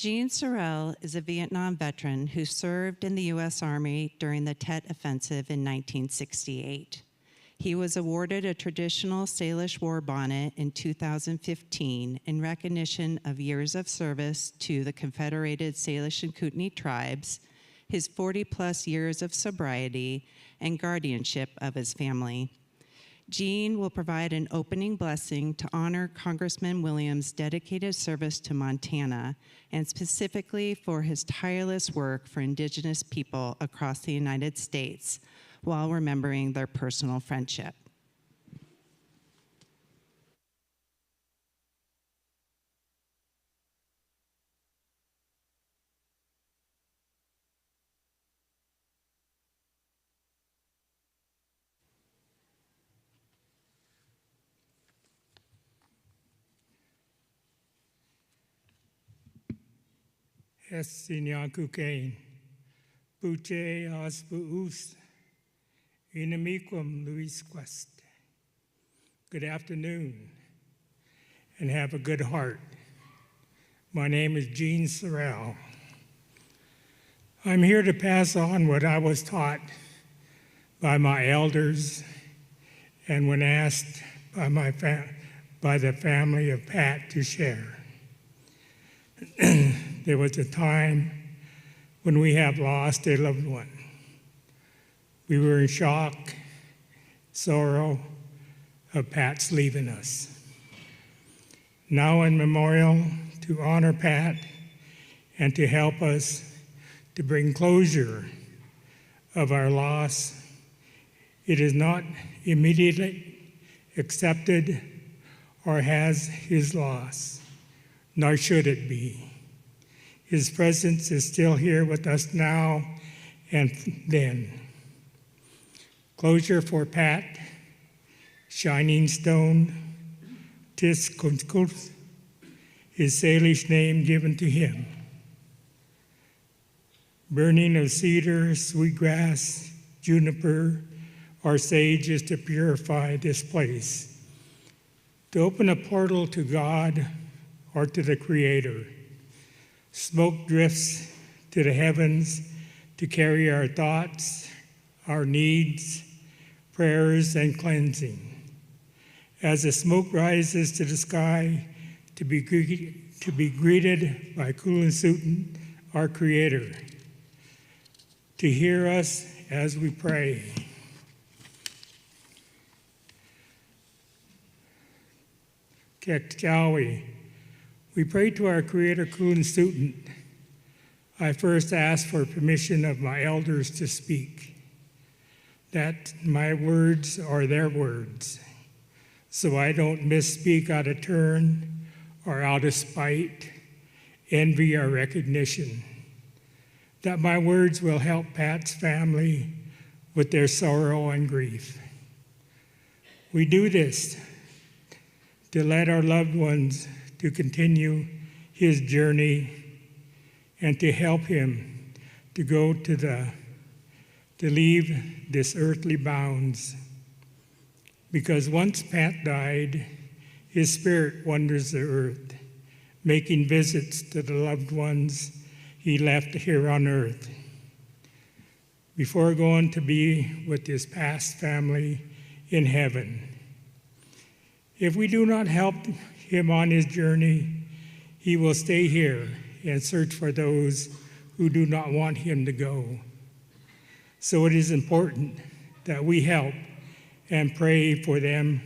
Jean Sorrell is a Vietnam veteran who served in the U.S. Army during the Tet Offensive in 1968. He was awarded a traditional Salish war bonnet in 2015 in recognition of years of service to the Confederated Salish and Kootenai tribes, his 40-plus years of sobriety, and guardianship of his family. Jean will provide an opening blessing to honor Congressman Williams' dedicated service to Montana, and specifically for his tireless work for Indigenous people across the United States, while remembering their personal friendship. Sinyakukain, Buche Asbuus, Inamiquam Luis Quest. Good afternoon, and have a good heart. My name is Jean Sorrell. I'm here to pass on what I was taught by my elders and when asked by the family of Pat to share. There was a time when we have lost a loved one. We were in shock, sorrow of Pat's leaving us. Now in memorial, to honor Pat and to help us to bring closure of our loss, it is not immediately accepted or has his loss, nor should it be. His presence is still here with us now and then. Closure for Pat, Shining Stone, Tis Kunskurs, his Salish name given to him. Burning of cedar, sweetgrass, juniper, or sage is to purify this place, to open a portal to God or to the Creator. Smoke drifts to the heavens to carry our thoughts, our needs, prayers, and cleansing. As the smoke rises to the sky, to be greeted by Kulansutin, our Creator, to hear us as we pray. Kekchawi, we pray to our Creator Kulansutin. I first ask for permission of my elders to speak, that my words are their words, so I don't misspeak out of turn or out of spite, envy, or recognition, that my words will help Pat's family with their sorrow and grief. We do this to let our loved ones to continue his journey and to help him to go to leave this earthly bounds. Because once Pat died, his spirit wanders the earth, making visits to the loved ones he left here on earth, before going to be with his past family in heaven. If we do not help him on his journey, he will stay here and search for those who do not want him to go. So it is important that we help and pray for them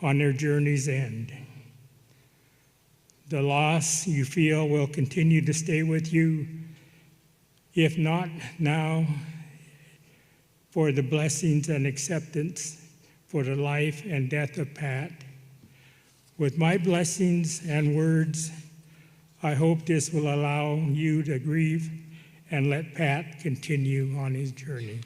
on their journey's end. The loss you feel will continue to stay with you, if not now, for the blessings and acceptance for the life and death of Pat. With my blessings and words, I hope this will allow you to grieve and let Pat continue on his journey.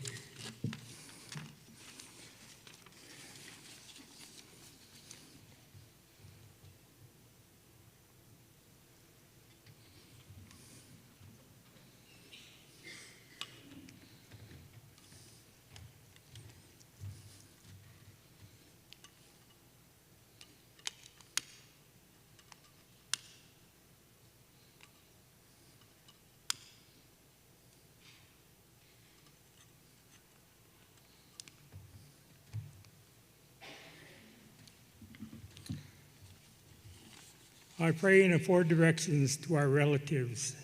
I pray in the four directions to our relatives.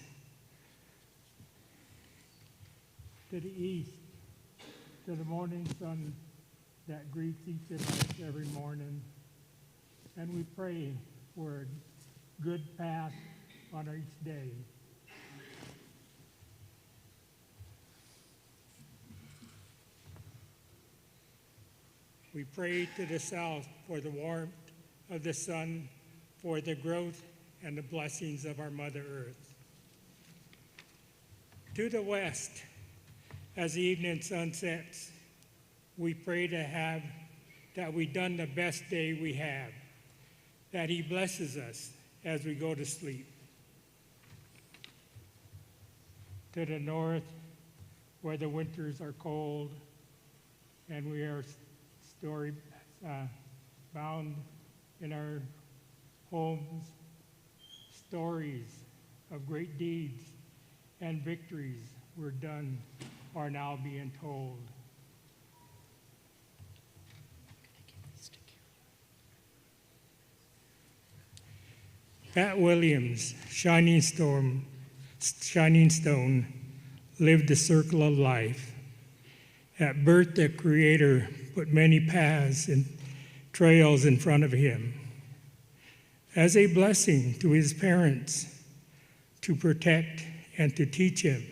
To the east, to the morning sun that greets each of us every morning. And we pray for a good path on each day. We pray to the south for the warmth of the sun, for the growth and the blessings of our Mother Earth. To the west, as the evening sun sets, we pray that we done the best day we have, that He blesses us as we go to sleep. To the north, where the winters are cold and we are bound in our homes, stories of great deeds and victories were done are now being told. Pat Williams, shining stone, lived the circle of life. At birth, the Creator put many paths and trails in front of him as a blessing to his parents to protect and to teach him.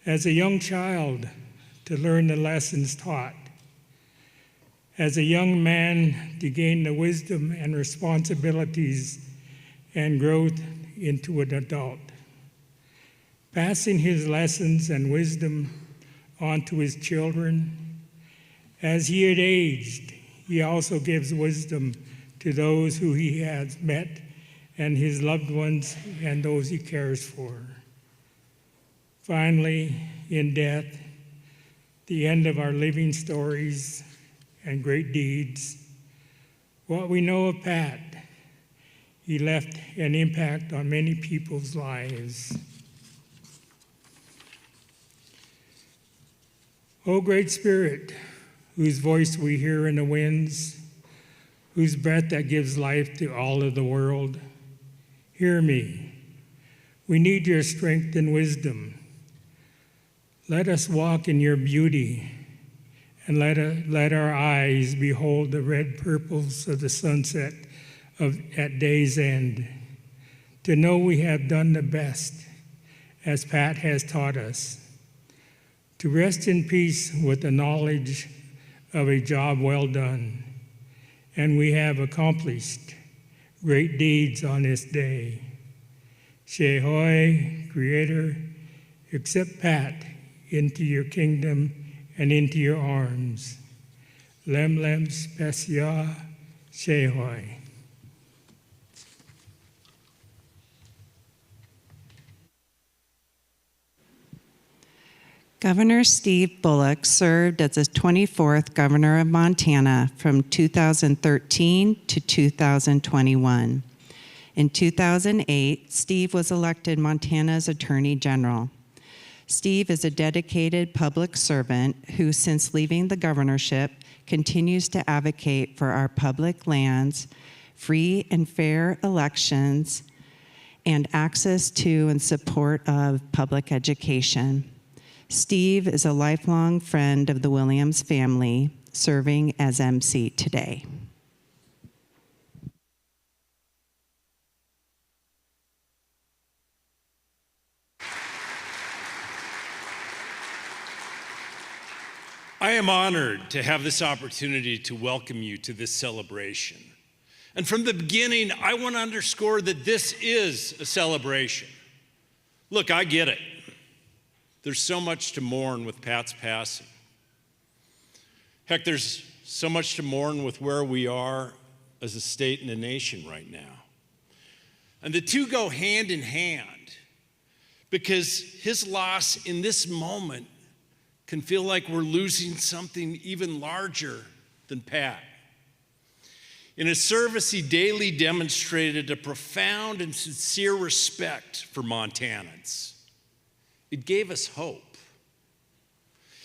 As a young child, to learn the lessons taught. As a young man, to gain the wisdom and responsibilities and growth into an adult. Passing his lessons and wisdom on to his children. As he had aged, he also gives wisdom to those who he has met and his loved ones and those he cares for. Finally, in death, the end of our living stories and great deeds, what we know of Pat, he left an impact on many people's lives. O great Spirit, whose voice we hear in the winds, whose breath that gives life to all of the world, hear me. We need your strength and wisdom. Let us walk in your beauty, and let our eyes behold the red purples of the sunset at day's end, to know we have done the best, as Pat has taught us, to rest in peace with the knowledge of a job well done, and we have accomplished great deeds on this day. Shehoy, Creator, accept Pat into your kingdom and into your arms. Lem lem specia Shehoy. Governor Steve Bullock served as the 24th governor of Montana from 2013 to 2021. In 2008, Steve was elected Montana's Attorney General. Steve is a dedicated public servant who, since leaving the governorship, continues to advocate for our public lands, free and fair elections, and access to and support of public education. Steve is a lifelong friend of the Williams family, serving as MC today. I am honored to have this opportunity to welcome you to this celebration. And from the beginning, I want to underscore that this is a celebration. Look, I get it. There's so much to mourn with Pat's passing. Heck, there's so much to mourn with where we are as a state and a nation right now. And the two go hand in hand, because his loss in this moment can feel like we're losing something even larger than Pat. In his service, he daily demonstrated a profound and sincere respect for Montanans. It gave us hope.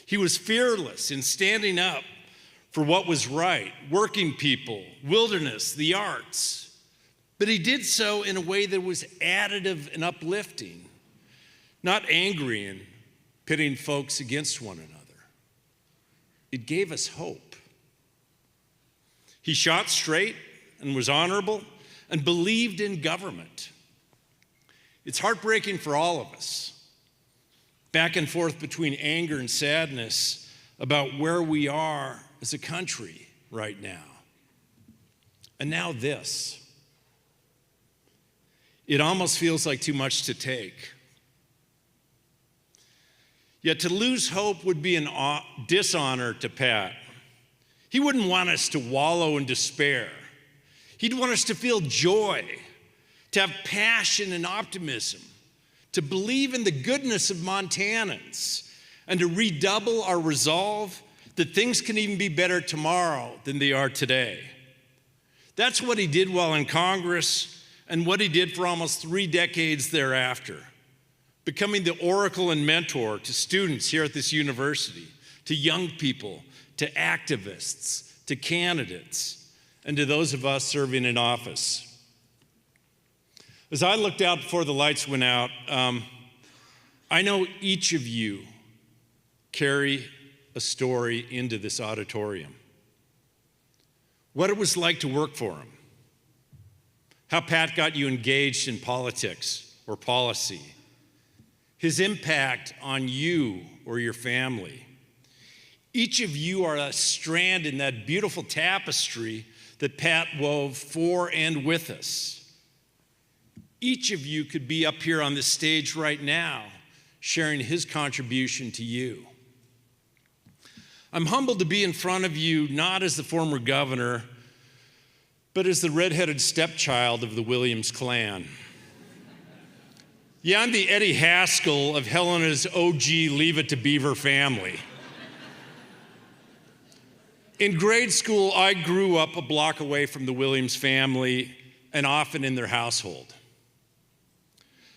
He was fearless in standing up for what was right, working people, wilderness, the arts, But he did so in a way that was additive and uplifting, not angry and pitting folks against one another. It gave us hope. He shot straight and was honorable and believed in government. It's heartbreaking for all of us, back and forth between anger and sadness about where we are as a country right now. And now this. It almost feels like too much to take. Yet to lose hope would be an dishonor to Pat. He wouldn't want us to wallow in despair. He'd want us to feel joy, to have passion and optimism, to believe in the goodness of Montanans, and to redouble our resolve that things can even be better tomorrow than they are today. That's what he did while in Congress and what he did for almost 3 decades thereafter, becoming the oracle and mentor to students here at this university, to young people, to activists, to candidates, and to those of us serving in office. As I looked out before the lights went out, I know each of you carry a story into this auditorium. What it was like to work for him, how Pat got you engaged in politics or policy, his impact on you or your family. Each of you are a strand in that beautiful tapestry that Pat wove for and with us. Each of you could be up here on this stage right now sharing his contribution to you. I'm humbled to be in front of you not as the former governor, but as the redheaded stepchild of the Williams clan. Yeah, I'm the Eddie Haskell of Helena's OG Leave It to Beaver family. In grade school, I grew up a block away from the Williams family and often in their household.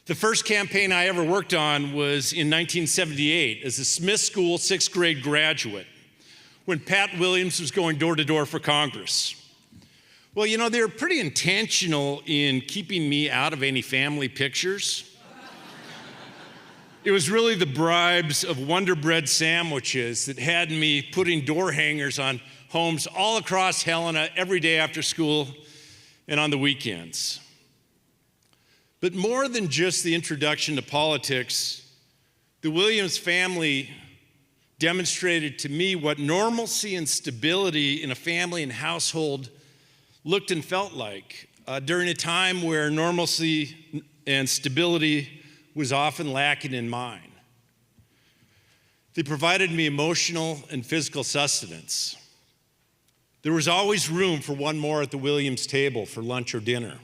The first campaign I ever worked on was in 1978 as a Smith School 6th grade graduate when Pat Williams was going door to door for Congress. Well, you know, they were pretty intentional in keeping me out of any family pictures. It was really the bribes of Wonder Bread sandwiches that had me putting door hangers on homes all across Helena every day after school and on the weekends. But more than just the introduction to politics, the Williams family demonstrated to me what normalcy and stability in a family and household looked and felt like during a time where normalcy and stability was often lacking in mine. They provided me emotional and physical sustenance. There was always room for one more at the Williams table for lunch or dinner.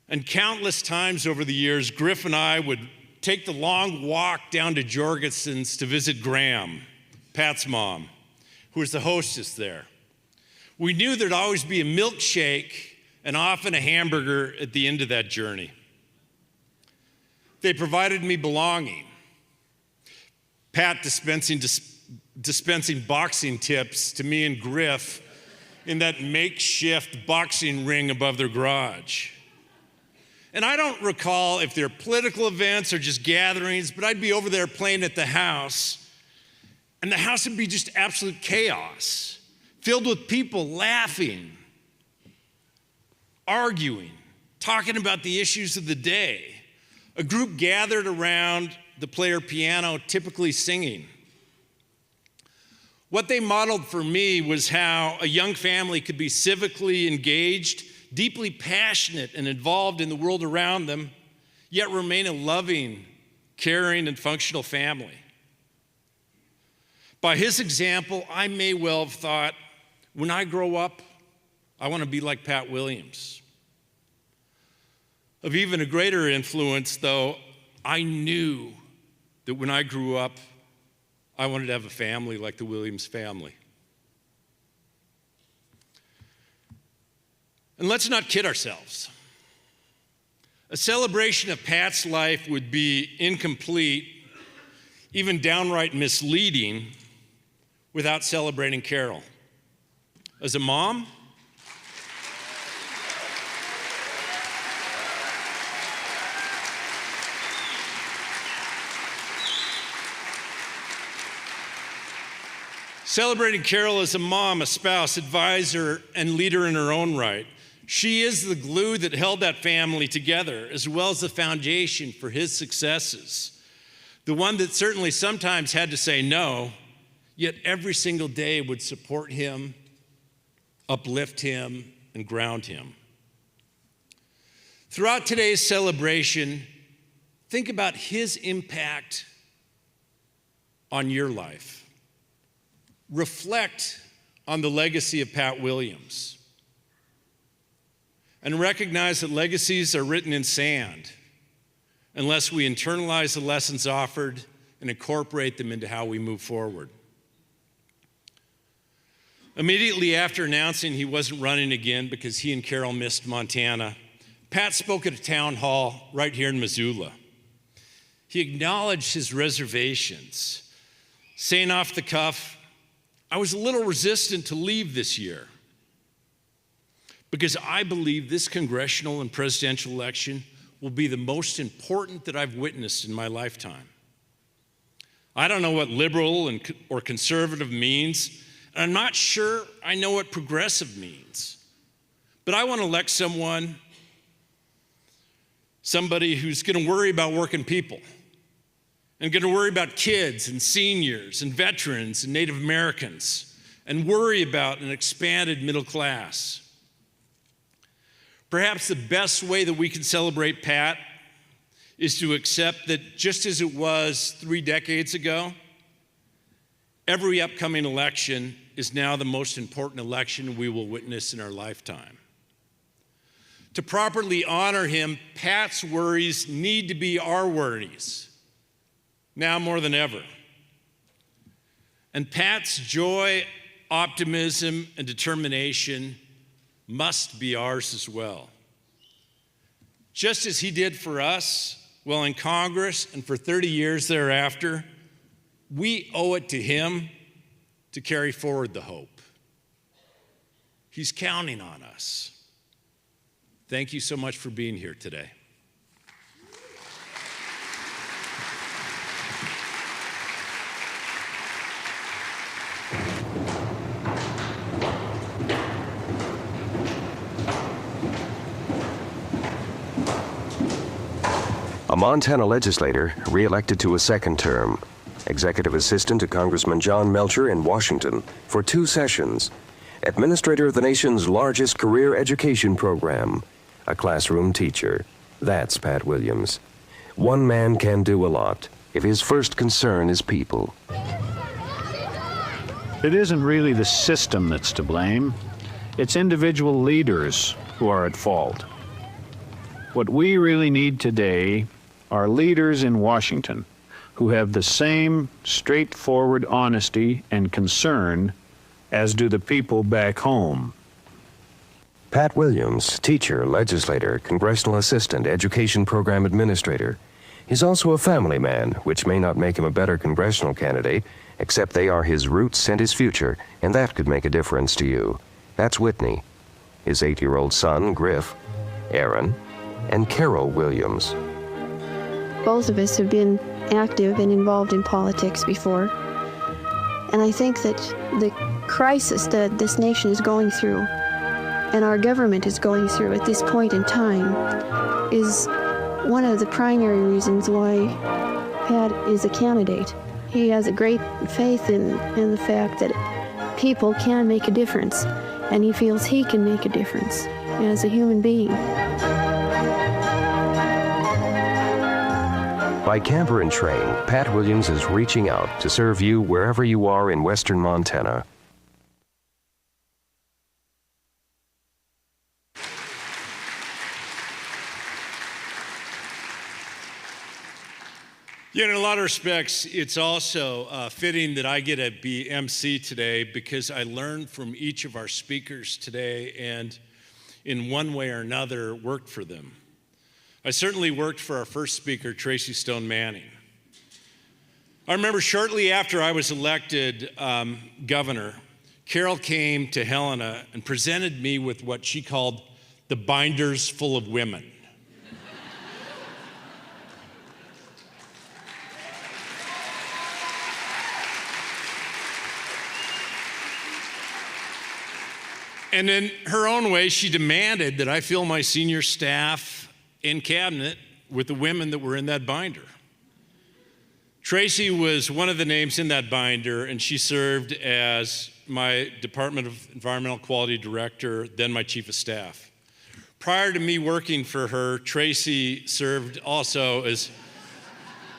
And countless times over the years, Griff and I would take the long walk down to Jorgensen's to visit Graham, Pat's mom, who was the hostess there. We knew there'd always be a milkshake and often a hamburger at the end of that journey. They provided me belonging. Pat dispensing boxing tips to me and Griff in that makeshift boxing ring above their garage. And I don't recall if they're political events or just gatherings, but I'd be over there playing at the house, and the house would be just absolute chaos, filled with people laughing, arguing, talking about the issues of the day. A group gathered around the player piano, typically singing. What they modeled for me was how a young family could be civically engaged, deeply passionate and involved in the world around them, yet remain a loving, caring, and functional family. By his example, I may well have thought, when I grow up, I want to be like Pat Williams. Of even a greater influence, though, I knew that when I grew up, I wanted to have a family like the Williams family. And let's not kid ourselves. A celebration of Pat's life would be incomplete, even downright misleading, without celebrating Carol. As a mom, Celebrating Carol as a mom, a spouse, advisor, and leader in her own right. She is the glue that held that family together, as well as the foundation for his successes. The one that certainly sometimes had to say no, yet every single day would support him, uplift him, and ground him. Throughout today's celebration, think about his impact on your life. Reflect on the legacy of Pat Williams and recognize that legacies are written in sand unless we internalize the lessons offered and incorporate them into how we move forward. Immediately after announcing he wasn't running again because he and Carol missed Montana, Pat spoke at a town hall right here in Missoula. He acknowledged his reservations, saying off the cuff, "I was a little resistant to leave this year because I believe this congressional and presidential election will be the most important that I've witnessed in my lifetime. I don't know what liberal or conservative means, and I'm not sure I know what progressive means. But I want to elect somebody who's going to worry about working people and going to worry about kids and seniors and veterans and Native Americans and worry about an expanded middle class." Perhaps the best way that we can celebrate Pat is to accept that just as it was 3 decades ago, every upcoming election is now the most important election we will witness in our lifetime. To properly honor him, Pat's worries need to be our worries, now more than ever. And Pat's joy, optimism, and determination must be ours as well. Just as he did for us while in Congress and for 30 years thereafter, we owe it to him to carry forward the hope. He's counting on us. Thank you so much for being here today. A Montana legislator re-elected to a second term, executive assistant to Congressman John Melcher in Washington for 2 sessions, administrator of the nation's largest career education program, a classroom teacher. That's Pat Williams. One man can do a lot if his first concern is people. It isn't really the system that's to blame. It's individual leaders who are at fault. What we really need today are leaders in Washington who have the same straightforward honesty and concern as do the people back home. Pat Williams, teacher, legislator, congressional assistant, education program administrator. He's also a family man, which may not make him a better congressional candidate, except they are his roots and his future, and that could make a difference to you. That's Whitney, his 8-year-old son, Griff, Erin, and Carol Williams. Both of us have been active and involved in politics before. And I think that the crisis that this nation is going through and our government is going through at this point in time is one of the primary reasons why Pat is a candidate. He has a great faith in the fact that people can make a difference, and he feels he can make a difference as a human being. By camper and train, Pat Williams is reaching out to serve you wherever you are in western Montana. Yeah, in a lot of respects, it's also fitting that I get to be MC today because I learned from each of our speakers today and in one way or another worked for them. I certainly worked for our first speaker, Tracy Stone-Manning. I remember shortly after I was elected governor, Carol came to Helena and presented me with what she called the binders full of women. And in her own way, she demanded that I fill my senior staff and cabinet with the women that were in that binder. Tracy was one of the names in that binder, and she served as my Department of Environmental Quality Director, then my Chief of Staff. Prior to me working for her, Tracy served also as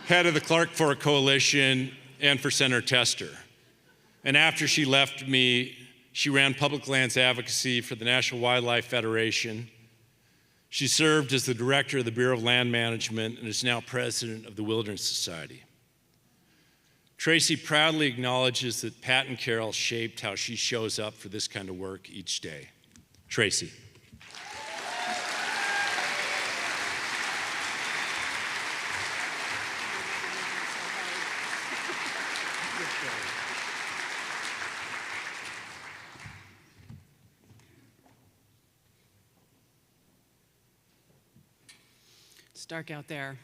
head of the Clark Fork Coalition and for Senator Tester. And after she left me, she ran public lands advocacy for the National Wildlife Federation. She served as the director of the Bureau of Land Management and is now president of the Wilderness Society. Tracy proudly acknowledges that Pat and Carol shaped how she shows up for this kind of work each day. Tracy. It's dark out there.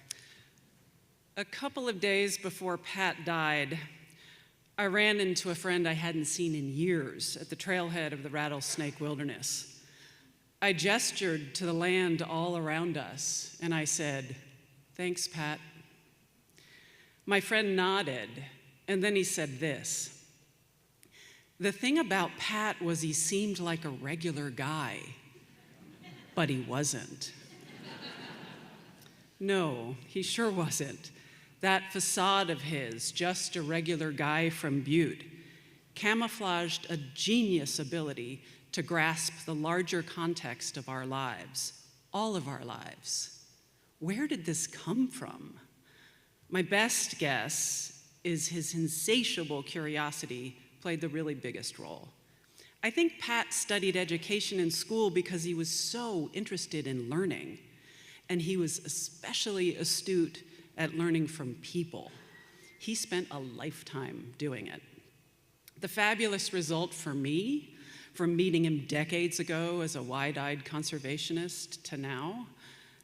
A couple of days before Pat died, I ran into a friend I hadn't seen in years at the trailhead of the Rattlesnake Wilderness. I gestured to the land all around us, and I said, "Thanks, Pat." My friend nodded, and then he said this: "The thing about Pat was he seemed like a regular guy, but he wasn't." No, he sure wasn't. That facade of his, just a regular guy from Butte, camouflaged a genius ability to grasp the larger context of our lives, all of our lives. Where did this come from? My best guess is his insatiable curiosity played the really biggest role. I think Pat studied education in school because he was so interested in learning, and he was especially astute at learning from people. He spent a lifetime doing it. The fabulous result for me, from meeting him decades ago as a wide-eyed conservationist to now,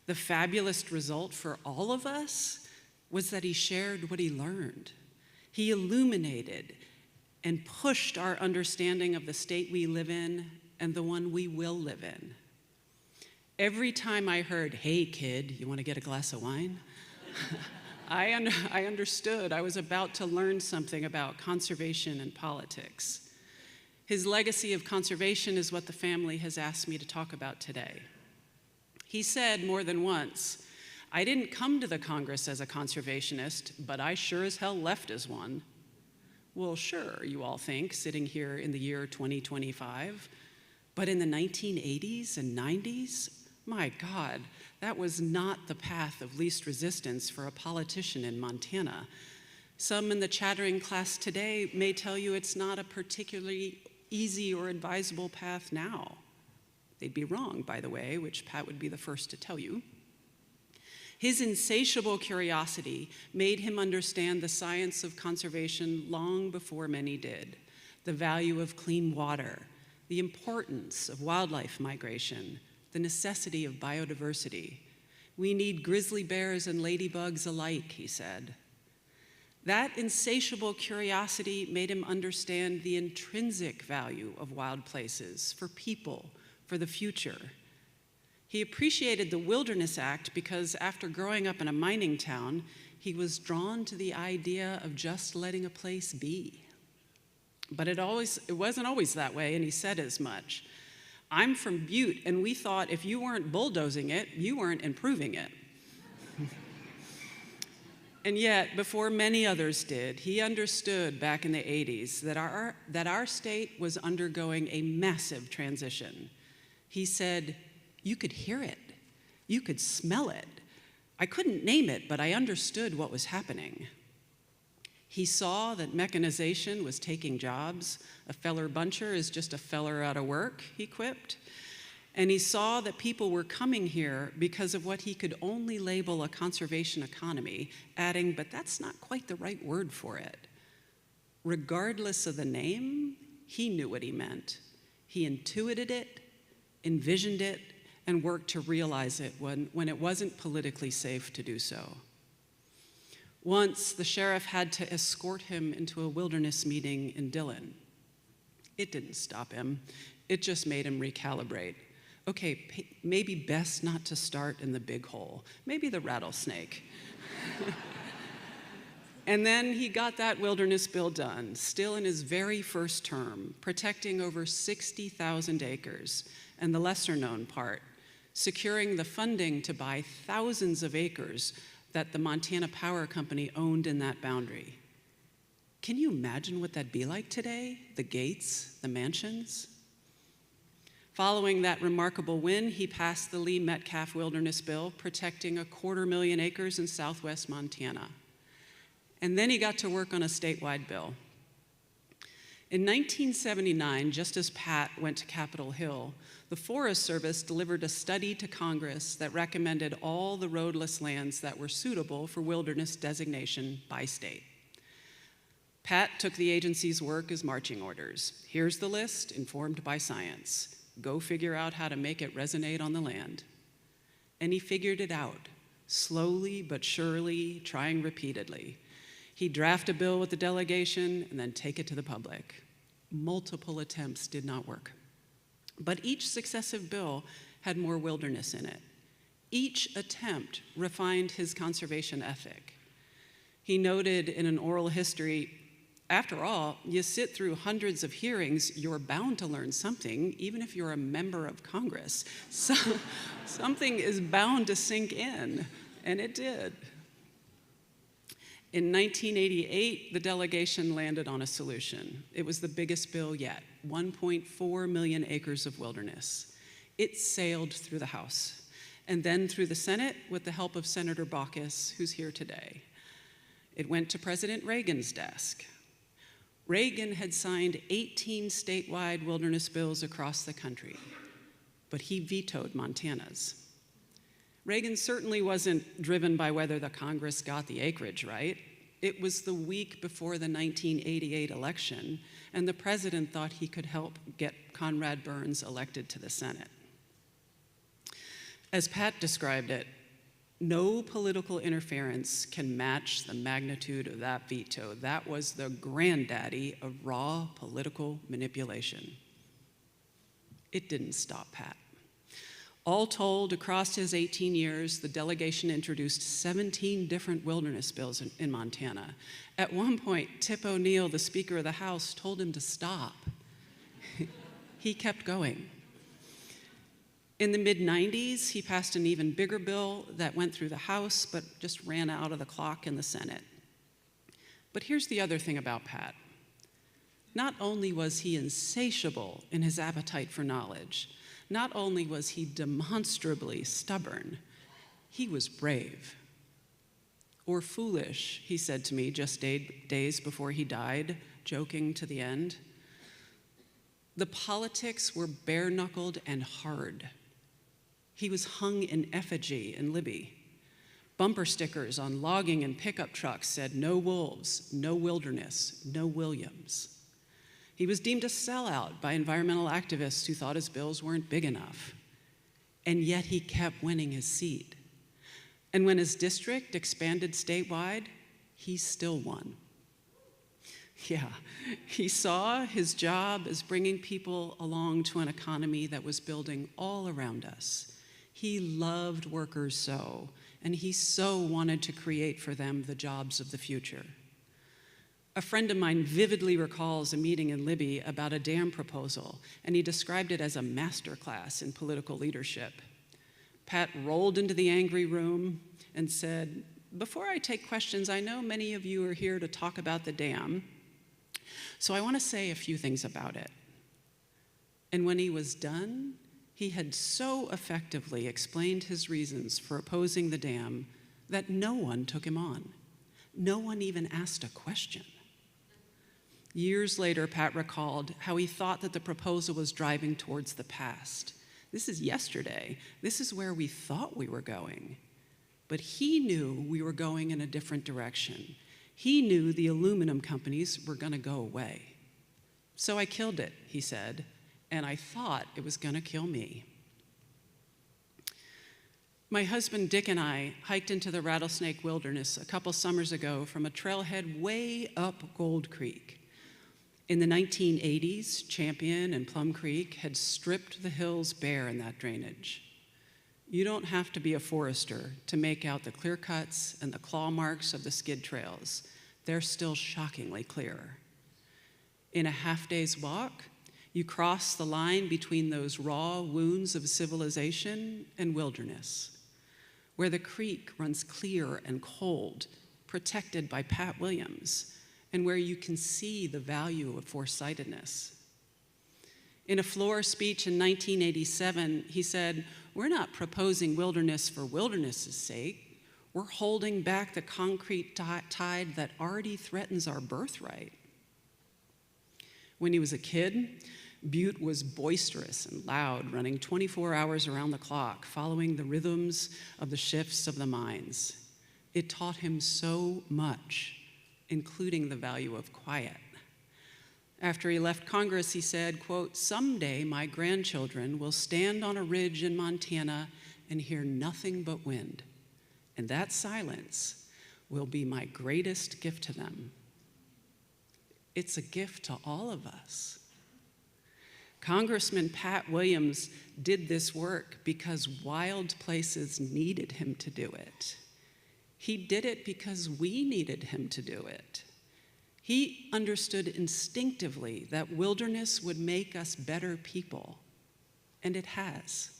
the fabulous result for all of us was that he shared what he learned. He illuminated and pushed our understanding of the state we live in and the one we will live in. Every time I heard, "Hey kid, you want to get a glass of wine?" I understood I was about to learn something about conservation and politics. His legacy of conservation is what the family has asked me to talk about today. He said more than once, "I didn't come to the Congress as a conservationist, but I sure as hell left as one." Well, sure, you all think, sitting here in the year 2025, but in the 1980s and 90s, my God, that was not the path of least resistance for a politician in Montana. Some in the chattering class today may tell you it's not a particularly easy or advisable path now. They'd be wrong, by the way, which Pat would be the first to tell you. His insatiable curiosity made him understand the science of conservation long before many did, the value of clean water, the importance of wildlife migration, the necessity of biodiversity. We need grizzly bears and ladybugs alike, he said. That insatiable curiosity made him understand the intrinsic value of wild places for people, for the future. He appreciated the Wilderness Act because after growing up in a mining town, he was drawn to the idea of just letting a place be. But it wasn't always that way, and he said as much. "I'm from Butte, and we thought if you weren't bulldozing it, you weren't improving it." And yet, before many others did, he understood back in the 80s that our state was undergoing a massive transition. He said, "You could hear it. You could smell it. I couldn't name it, but I understood what was happening." He saw that mechanization was taking jobs. A feller buncher is just a feller out of work, he quipped. And he saw that people were coming here because of what he could only label a conservation economy, adding, "But that's not quite the right word for it." Regardless of the name, he knew what he meant. He intuited it, envisioned it, and worked to realize it when it wasn't politically safe to do so. Once, the sheriff had to escort him into a wilderness meeting in Dillon. It didn't stop him. It just made him recalibrate. Okay, maybe best not to start in the big hole. Maybe the rattlesnake. And then he got that wilderness bill done, still in his very first term, protecting over 60,000 acres. And the lesser known part, securing the funding to buy thousands of acres that the Montana Power Company owned in that boundary. Can you imagine what that'd be like today? The gates, the mansions? Following that remarkable win, he passed the Lee Metcalf Wilderness Bill, protecting 250,000 acres in southwest Montana. And then he got to work on a statewide bill. In 1979, just as Pat went to Capitol Hill, the Forest Service delivered a study to Congress that recommended all the roadless lands that were suitable for wilderness designation by state. Pat took the agency's work as marching orders. Here's the list, informed by science. Go figure out how to make it resonate on the land. And he figured it out, slowly but surely, trying repeatedly. He'd draft a bill with the delegation and then take it to the public. Multiple attempts did not work. But each successive bill had more wilderness in it. Each attempt refined his conservation ethic. He noted in an oral history, after all, you sit through hundreds of hearings, you're bound to learn something, even if you're a member of Congress. So, something is bound to sink in, and it did. In 1988, the delegation landed on a solution. It was the biggest bill yet, 1.4 million acres of wilderness. It sailed through the House, and then through the Senate with the help of Senator Baucus, who's here today. It went to President Reagan's desk. Reagan had signed 18 statewide wilderness bills across the country, but he vetoed Montana's. Reagan certainly wasn't driven by whether the Congress got the acreage right. It was the week before the 1988 election, and the president thought he could help get Conrad Burns elected to the Senate. As Pat described it, no political interference can match the magnitude of that veto. That was the granddaddy of raw political manipulation. It didn't stop Pat. All told, across his 18 years, the delegation introduced 17 different wilderness bills in Montana. At one point, Tip O'Neill, the Speaker of the House, told him to stop. He kept going. In the mid-90s, he passed an even bigger bill that went through the House, but just ran out of the clock in the Senate. But here's the other thing about Pat. Not only was he insatiable in his appetite for knowledge, not only was he demonstrably stubborn, he was brave. Or foolish, he said to me just days before he died, joking to the end. The politics were bare-knuckled and hard. He was hung in effigy in Libby. Bumper stickers on logging and pickup trucks said, "No wolves, no wilderness, no Williams." He was deemed a sellout by environmental activists who thought his bills weren't big enough. And yet he kept winning his seat. And when his district expanded statewide, he still won. Yeah, he saw his job as bringing people along to an economy that was building all around us. He loved workers so, and he so wanted to create for them the jobs of the future. A friend of mine vividly recalls a meeting in Libby about a dam proposal, and he described it as a masterclass in political leadership. Pat rolled into the angry room and said, "Before I take questions, I know many of you are here to talk about the dam, so I want to say a few things about it." And when he was done, he had so effectively explained his reasons for opposing the dam that no one took him on. No one even asked a question. Years later, Pat recalled how he thought that the proposal was driving towards the past. This is yesterday. This is where we thought we were going. But he knew we were going in a different direction. He knew the aluminum companies were going to go away. "So I killed it," he said, "and I thought it was going to kill me." My husband Dick and I hiked into the Rattlesnake Wilderness a couple summers ago from a trailhead way up Gold Creek. In the 1980s, Champion and Plum Creek had stripped the hills bare in that drainage. You don't have to be a forester to make out the clear cuts and the claw marks of the skid trails. They're still shockingly clear. In a half-day's walk, you cross the line between those raw wounds of civilization and wilderness, where the creek runs clear and cold, protected by Pat Williams, and where you can see the value of foresightedness. In a floor speech in 1987, he said, "We're not proposing wilderness for wilderness's sake. We're holding back the concrete tide that already threatens our birthright." When he was a kid, Butte was boisterous and loud, running 24 hours around the clock, following the rhythms of the shifts of the mines. It taught him so much, including the value of quiet. After he left Congress, he said, quote, "Someday my grandchildren will stand on a ridge in Montana and hear nothing but wind, and that silence will be my greatest gift to them." It's a gift to all of us. Congressman Pat Williams did this work because wild places needed him to do it. He did it because we needed him to do it. He understood instinctively that wilderness would make us better people, and it has.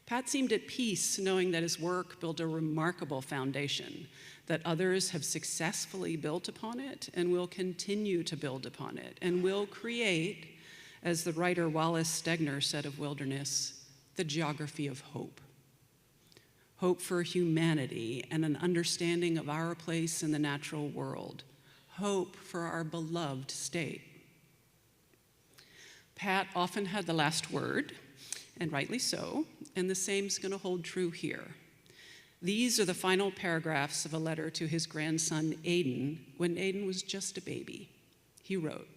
Pat seemed at peace knowing that his work built a remarkable foundation, that others have successfully built upon it and will continue to build upon it, and will create, as the writer Wallace Stegner said of wilderness, the geography of hope. Hope for humanity and an understanding of our place in the natural world. Hope for our beloved state. Pat often had the last word, and rightly so, and the same's going to hold true here. These are the final paragraphs of a letter to his grandson, Aiden, when Aiden was just a baby. He wrote,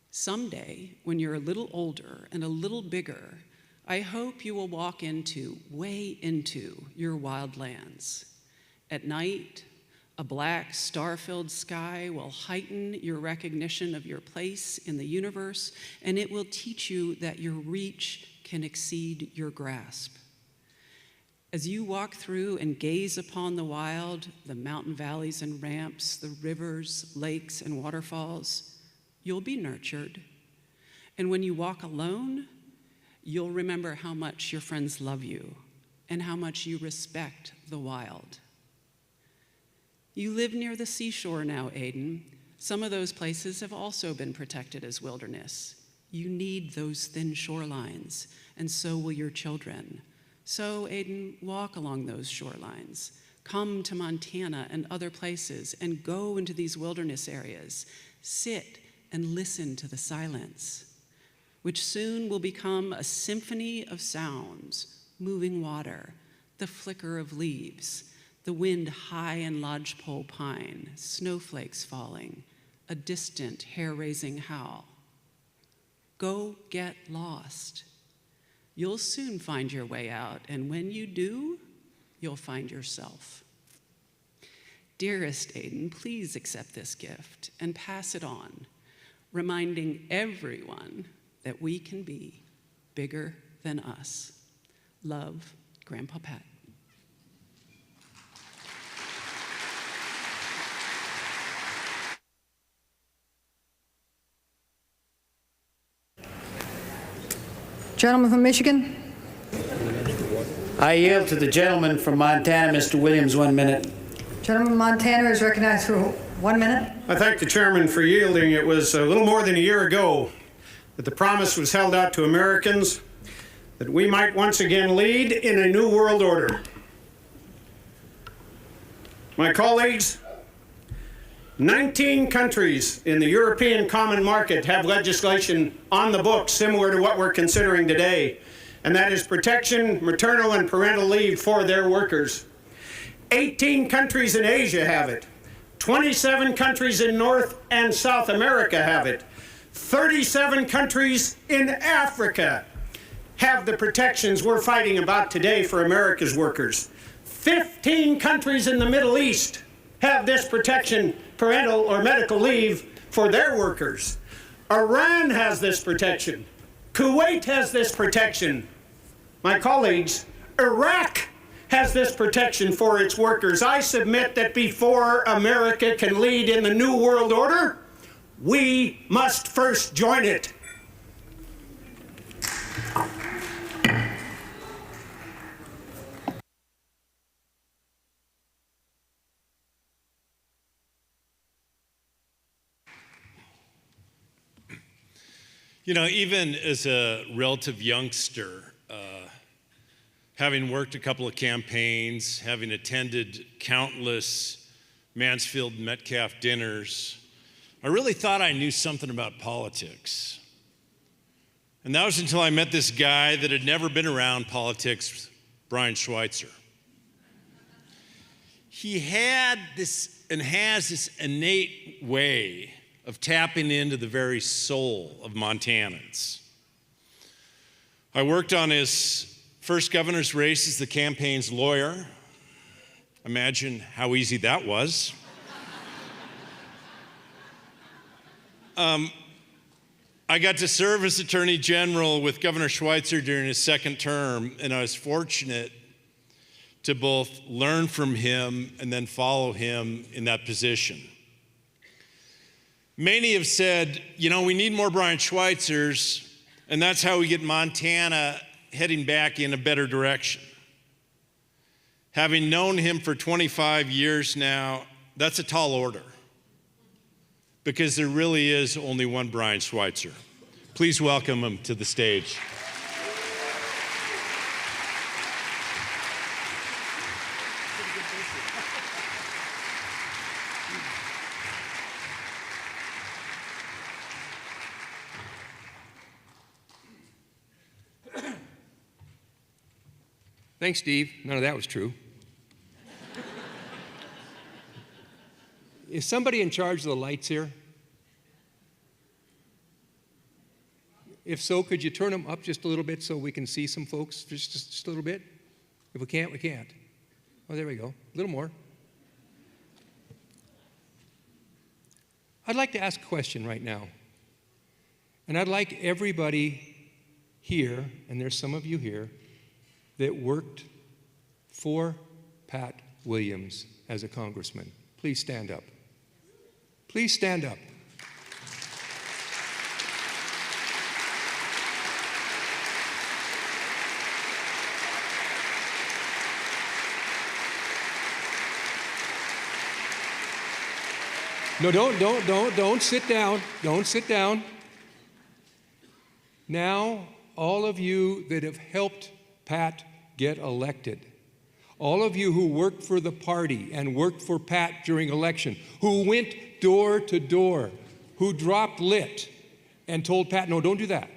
"Someday, when you're a little older and a little bigger, I hope you will walk way into your wild lands. At night, a black, star-filled sky will heighten your recognition of your place in the universe, and it will teach you that your reach can exceed your grasp. As you walk through and gaze upon the wild, the mountain valleys and ramps, the rivers, lakes, and waterfalls, you'll be nurtured. And when you walk alone, you'll remember how much your friends love you and how much you respect the wild." You live near the seashore now, Aiden. Some of those places have also been protected as wilderness. You need those thin shorelines, and so will your children. So, Aiden, walk along those shorelines. Come to Montana and other places and go into these wilderness areas. Sit and listen to the silence, which soon will become a symphony of sounds, moving water, the flicker of leaves, the wind high in lodgepole pine, snowflakes falling, a distant hair-raising howl. Go get lost. You'll soon find your way out, and when you do, you'll find yourself. Dearest Aiden, please accept this gift and pass it on, reminding everyone that we can be bigger than us. Love, Grandpa Pat. Gentleman from Michigan? I yield to the gentleman from Montana, Mr. Williams, 1 minute. Gentleman from Montana is recognized for 1 minute. I thank the chairman for yielding. It was a little more than a year ago that the promise was held out to Americans that we might once again lead in a new world order. My colleagues, 19 countries in the European Common Market have legislation on the books similar to what we're considering today, and that is protection, maternal and parental leave for their workers. 18 countries in Asia have it. 27 countries in North and South America have it. 37 countries in Africa have the protections we're fighting about today for America's workers. 15 countries in the Middle East have this protection, parental or medical leave, for their workers. Iran has this protection. Kuwait has this protection. My colleagues, Iraq has this protection for its workers. I submit that before America can lead in the New World Order, we must first join it. You know, even as a relative youngster, having worked a couple of campaigns, having attended countless Mansfield Metcalf dinners, I really thought I knew something about politics. And that was until I met this guy that had never been around politics, Brian Schweitzer. He had this and has this innate way of tapping into the very soul of Montanans. I worked on his first governor's race as the campaign's lawyer. Imagine how easy that was. I got to serve as Attorney General with Governor Schweitzer during his second term, and I was fortunate to both learn from him and then follow him in that position. Many have said, you know, we need more Brian Schweitzers, and that's how we get Montana heading back in a better direction. Having known him for 25 years now, that's a tall order, because there really is only one Brian Schweitzer. Please welcome him to the stage. Thanks, Steve. None of that was true. Is somebody in charge of the lights here? If so, could you turn them up just a little bit so we can see some folks? Just a little bit? If we can't, we can't. Oh, there we go. A little more. I'd like to ask a question right now. And I'd like everybody here, and there's some of you here, that worked for Pat Williams as a congressman. Please stand up. Please stand up. No, don't sit down. Don't sit down. Now, all of you that have helped Pat get elected, all of you who worked for the party and worked for Pat during election, who went door to door, who dropped lit and told Pat, no, don't do that.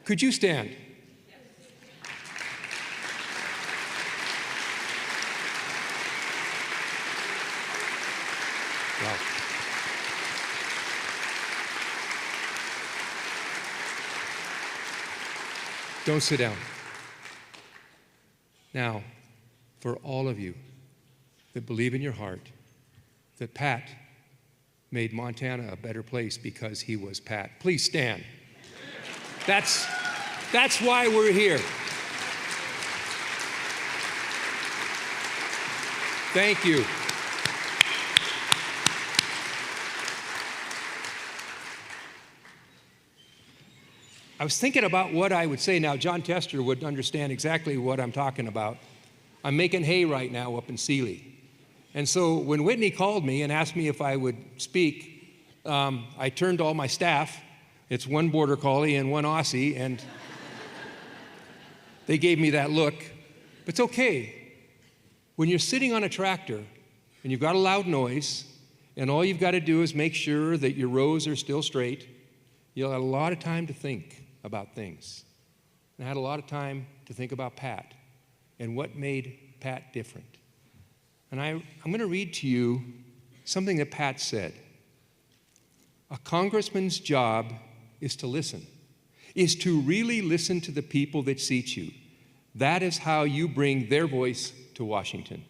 Could you stand? Wow. Don't sit down. Now, for all of you that believe in your heart that Pat made Montana a better place because he was Pat, please stand. That's why we're here. Thank you. I was thinking about what I would say. Now, John Tester would understand exactly what I'm talking about. I'm making hay right now up in Sealy. And so when Whitney called me and asked me if I would speak, I turned to all my staff. It's one Border Collie and one Aussie, and they gave me that look. But it's okay. When you're sitting on a tractor and you've got a loud noise, and all you've got to do is make sure that your rows are still straight, you'll have a lot of time to think about things. And I had a lot of time to think about Pat and what made Pat different. And I'm going to read to you something that Pat said. A congressman's job is to listen, is to really listen to the people that seat you. That is how you bring their voice to Washington.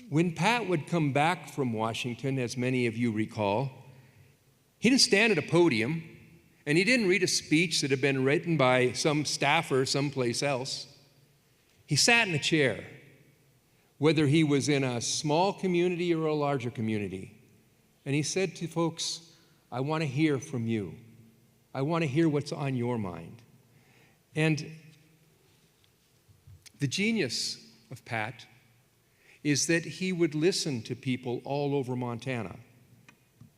When Pat would come back from Washington, as many of you recall, he didn't stand at a podium and he didn't read a speech that had been written by some staffer someplace else. He sat in a chair, whether he was in a small community or a larger community, and he said to folks, I want to hear from you. I want to hear what's on your mind. And the genius of Pat is that he would listen to people all over Montana.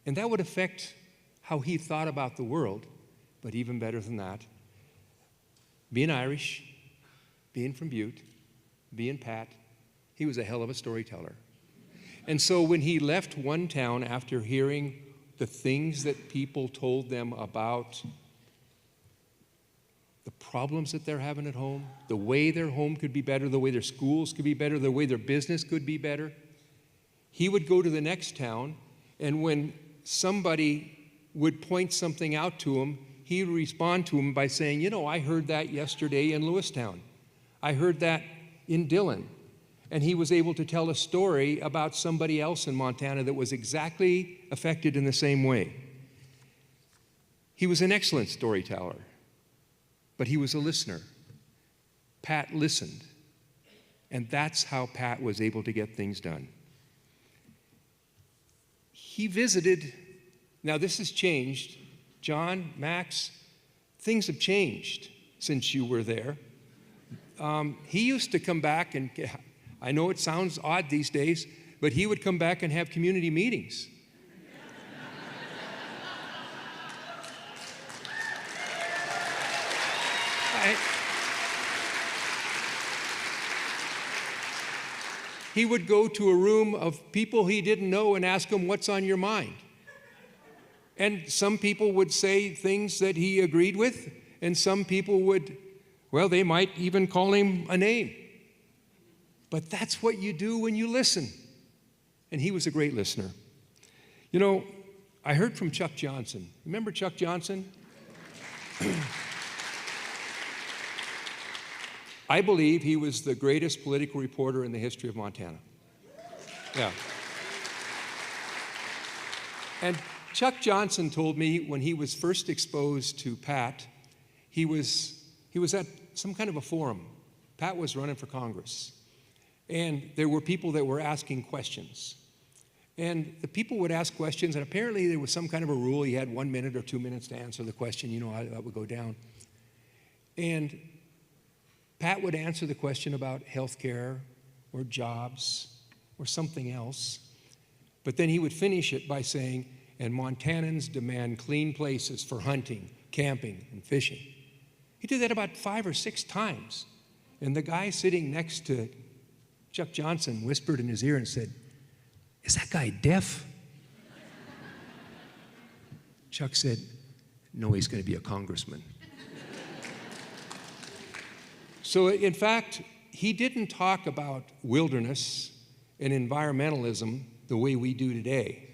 And that would affect how he thought about the world, but even better than that, being Irish, being from Butte, being Pat, he was a hell of a storyteller. And so when he left one town after hearing the things that people told them about the problems that they're having at home, the way their home could be better, the way their schools could be better, the way their business could be better, he would go to the next town, and when somebody would point something out to him, he would respond to him by saying, you know, I heard that yesterday in Lewistown. I heard that in Dillon. And he was able to tell a story about somebody else in Montana that was exactly affected in the same way. He was an excellent storyteller, but he was a listener. Pat listened, and that's how Pat was able to get things done. He visited, now this has changed. John, Max, things have changed since you were there. He used to come back, and I know it sounds odd these days, but he would come back and have community meetings. He would go to a room of people he didn't know and ask them, what's on your mind? And some people would say things that he agreed with, and some people would, well, they might even call him a name. But that's what you do when you listen. And he was a great listener. You know, I heard from Chuck Johnson. Remember Chuck Johnson? I believe he was the greatest political reporter in the history of Montana. Yeah. And Chuck Johnson told me when he was first exposed to Pat, he was at some kind of a forum. Pat was running for Congress. And there were people that were asking questions. And the people would ask questions, and apparently there was some kind of a rule. You had 1 minute or 2 minutes to answer the question. You know how that would go down. And Pat would answer the question about health care or jobs or something else. But then he would finish it by saying, and Montanans demand clean places for hunting, camping, and fishing. He did that about 5 or 6 times. And the guy sitting next to Chuck Johnson whispered in his ear and said, is that guy deaf? Chuck said, no, he's going to be a congressman. So in fact, he didn't talk about wilderness and environmentalism the way we do today.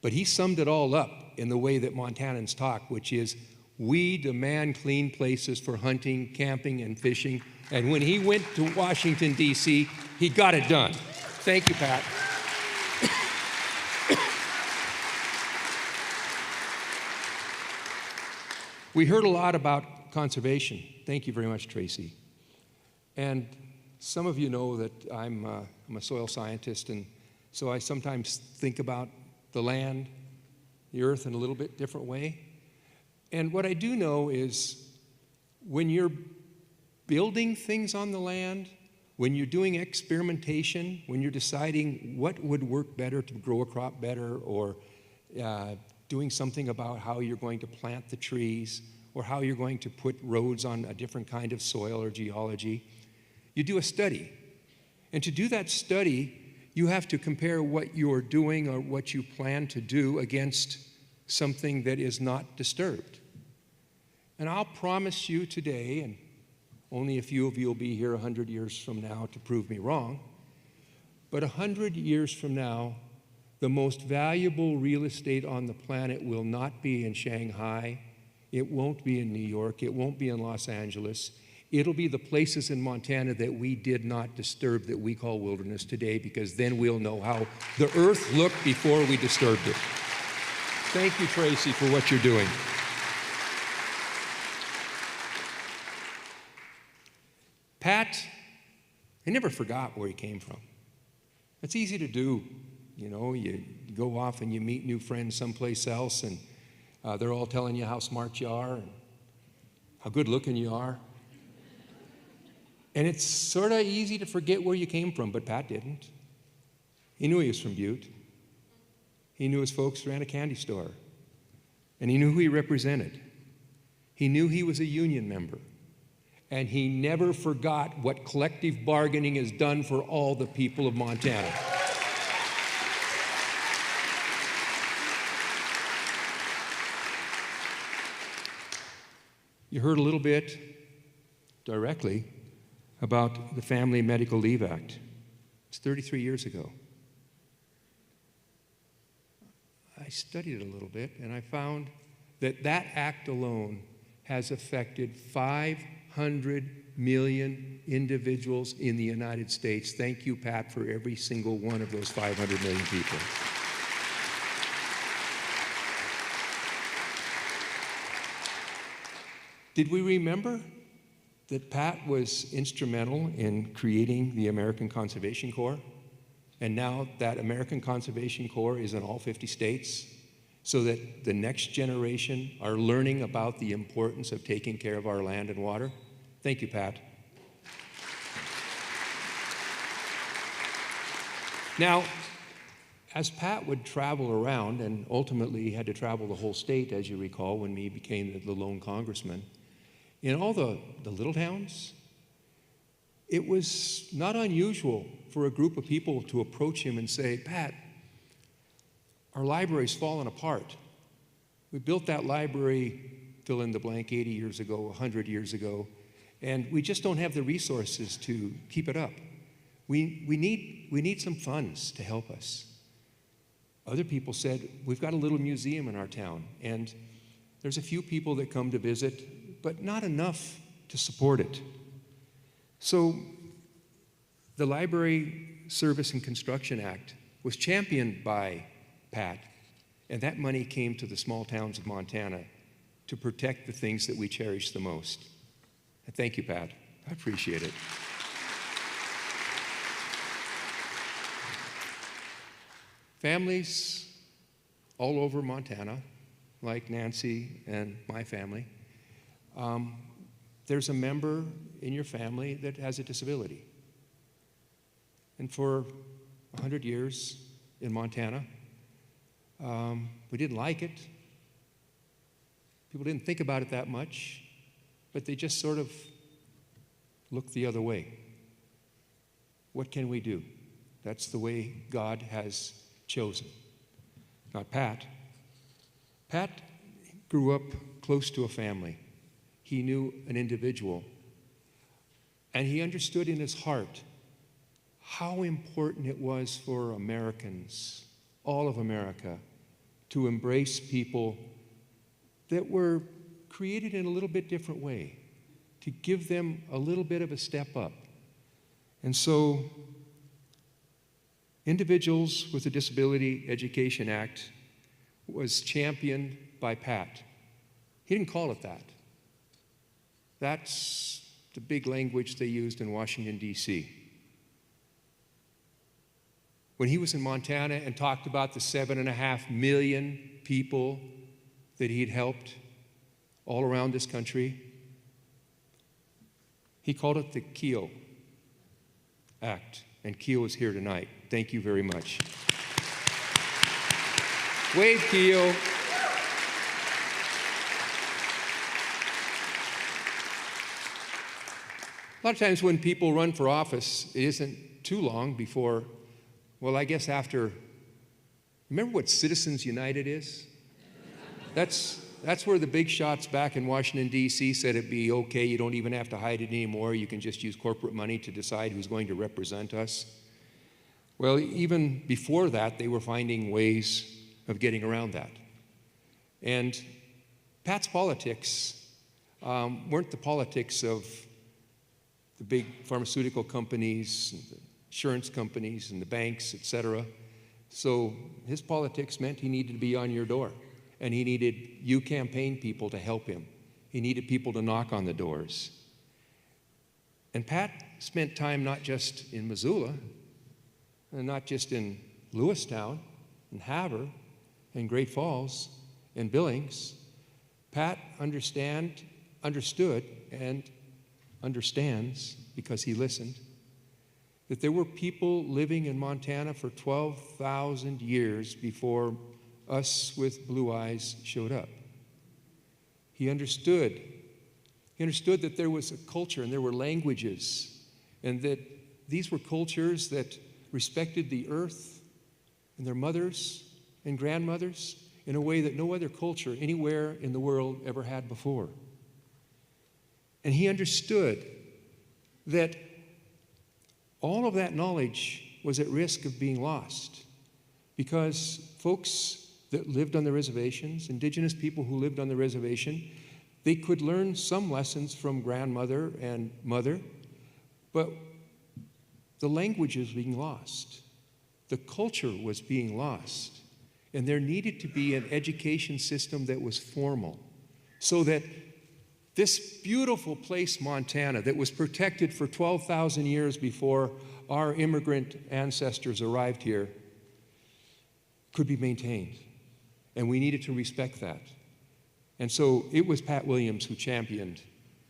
But he summed it all up in the way that Montanans talk, which is, we demand clean places for hunting, camping, and fishing. And when he went to Washington, D.C., he got it done. Thank you, Pat. We heard a lot about conservation. Thank you very much, Tracy. And some of you know that I'm a soil scientist, and so I sometimes think about the land, the earth in a little bit different way. And what I do know is when you're building things on the land, when you're doing experimentation, when you're deciding what would work better to grow a crop better, or doing something about how you're going to plant the trees, or how you're going to put roads on a different kind of soil or geology, you do a study. And to do that study, you have to compare what you're doing or what you plan to do against something that is not disturbed. And I'll promise you today, and only a few of you will be here 100 years from now to prove me wrong, but 100 years from now, the most valuable real estate on the planet will not be in Shanghai, it won't be in New York, it won't be in Los Angeles, It'll be the places in Montana that we did not disturb that we call wilderness today, because then we'll know how the earth looked before we disturbed it. Thank you, Tracy, for what you're doing. Pat, I never forgot where he came from. It's easy to do. You know, you go off and you meet new friends someplace else, and they're all telling you how smart you are and how good looking you are. And it's sort of easy to forget where you came from, but Pat didn't. He knew he was from Butte. He knew his folks ran a candy store. And he knew who he represented. He knew he was a union member. And he never forgot what collective bargaining has done for all the people of Montana. You heard a little bit directly about the Family Medical Leave Act. It's 33 years ago. I studied it a little bit, and I found that that act alone has affected 500 million individuals in the United States. Thank you, Pat, for every single one of those 500 million people. Did we remember that Pat was instrumental in creating the American Conservation Corps? And now that American Conservation Corps is in all 50 states, so that the next generation are learning about the importance of taking care of our land and water? Thank you, Pat. Now, as Pat would travel around, and ultimately he had to travel the whole state, as you recall, when he became the lone congressman, in all the little towns, it was not unusual for a group of people to approach him and say, Pat, our library's fallen apart. We built that library, fill in the blank, 80 years ago, 100 years ago, and we just don't have the resources to keep it up. We need some funds to help us. Other people said, we've got a little museum in our town, and there's a few people that come to visit, but not enough to support it. So the Library Service and Construction Act was championed by Pat, and that money came to the small towns of Montana to protect the things that we cherish the most. And thank you, Pat. I appreciate it. Families all over Montana, like Nancy and my family, there's a member in your family that has a disability. And for 100 years in Montana, we didn't like it. People didn't think about it that much, but they just sort of looked the other way. What can we do? That's the way God has chosen. Not Pat. Pat grew up close to a family. He knew an individual, and he understood in his heart how important it was for Americans, all of America, to embrace people that were created in a little bit different way, to give them a little bit of a step up. And so, Individuals with a Disability Education Act was championed by Pat. He didn't call it that. That's the big language they used in Washington, D.C. When he was in Montana and talked about the 7.5 million people that he'd helped all around this country, he called it the Keogh Act, and Keogh is here tonight. Thank you very much. Wave, Keogh. A lot of times when people run for office, it isn't too long before, well, I guess after, remember what Citizens United is? That's where the big shots back in Washington, D.C. said it'd be okay, you don't even have to hide it anymore, you can just use corporate money to decide who's going to represent us. Well, even before that, they were finding ways of getting around that. And Pat's politics weren't the politics of the big pharmaceutical companies, and the insurance companies, and the banks, etc. So his politics meant he needed to be on your door, and he needed you campaign people to help him. He needed people to knock on the doors. And Pat spent time not just in Missoula, and not just in Lewistown, and Havre, and Great Falls, and Billings. Pat understood and understands, because he listened, that there were people living in Montana for 12,000 years before us with blue eyes showed up. He understood that there was a culture and there were languages, and that these were cultures that respected the earth and their mothers and grandmothers in a way that no other culture anywhere in the world ever had before. And he understood that all of that knowledge was at risk of being lost, because folks that lived on the reservations, indigenous people who lived on the reservation, they could learn some lessons from grandmother and mother, but the language was being lost. The culture was being lost. And there needed to be an education system that was formal, so that this beautiful place, Montana, that was protected for 12,000 years before our immigrant ancestors arrived here, could be maintained. And we needed to respect that. And so it was Pat Williams who championed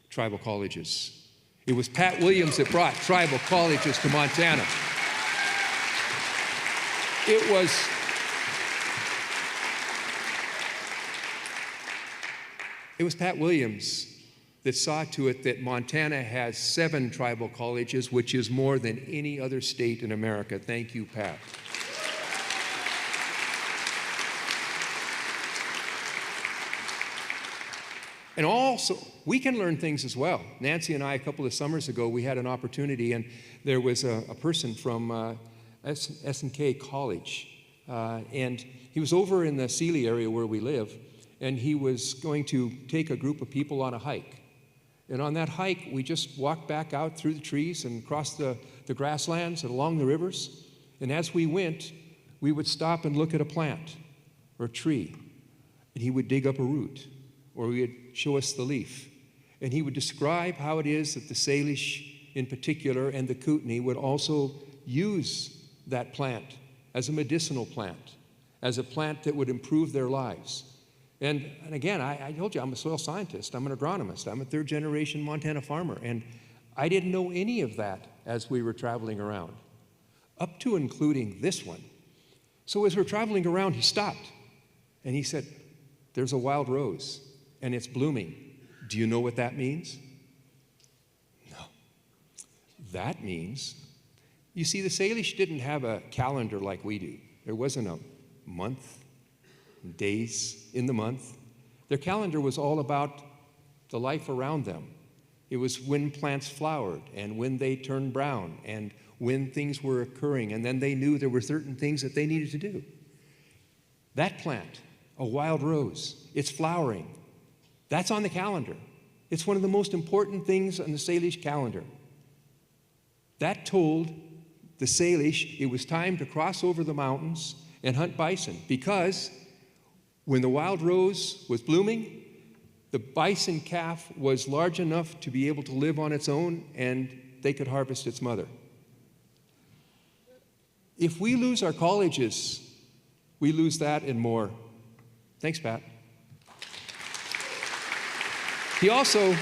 tribal colleges. It was Pat Williams that brought tribal colleges to Montana. It was Pat Williams that saw to it that Montana has 7 tribal colleges, which is more than any other state in America. Thank you, Pat. And also, we can learn things as well. Nancy and I, a couple of summers ago, we had an opportunity, and there was a person from S&K College, and he was over in the Sealy area where we live, and he was going to take a group of people on a hike. And on that hike, we just walked back out through the trees and across the grasslands and along the rivers. And as we went, we would stop and look at a plant or a tree, and he would dig up a root, or he would show us the leaf. And he would describe how it is that the Salish in particular and the Kootenai would also use that plant as a medicinal plant, as a plant that would improve their lives. And again, I told you, I'm a soil scientist, I'm an agronomist, I'm a 3rd-generation Montana farmer, and I didn't know any of that as we were traveling around, up to including this one. So as we're traveling around, he stopped, and he said, "There's a wild rose, and it's blooming. Do you know what that means?" No. That means, you see, the Salish didn't have a calendar like we do. There wasn't a month, days in the month. Their calendar was all about the life around them. It was when plants flowered and when they turned brown and when things were occurring, and then they knew there were certain things that they needed to do. That plant, a wild rose, it's flowering. That's on the calendar. It's one of the most important things on the Salish calendar. That told the Salish it was time to cross over the mountains and hunt bison, because when the wild rose was blooming, the bison calf was large enough to be able to live on its own, and they could harvest its mother. If we lose our colleges, we lose that and more. Thanks, Pat. He also,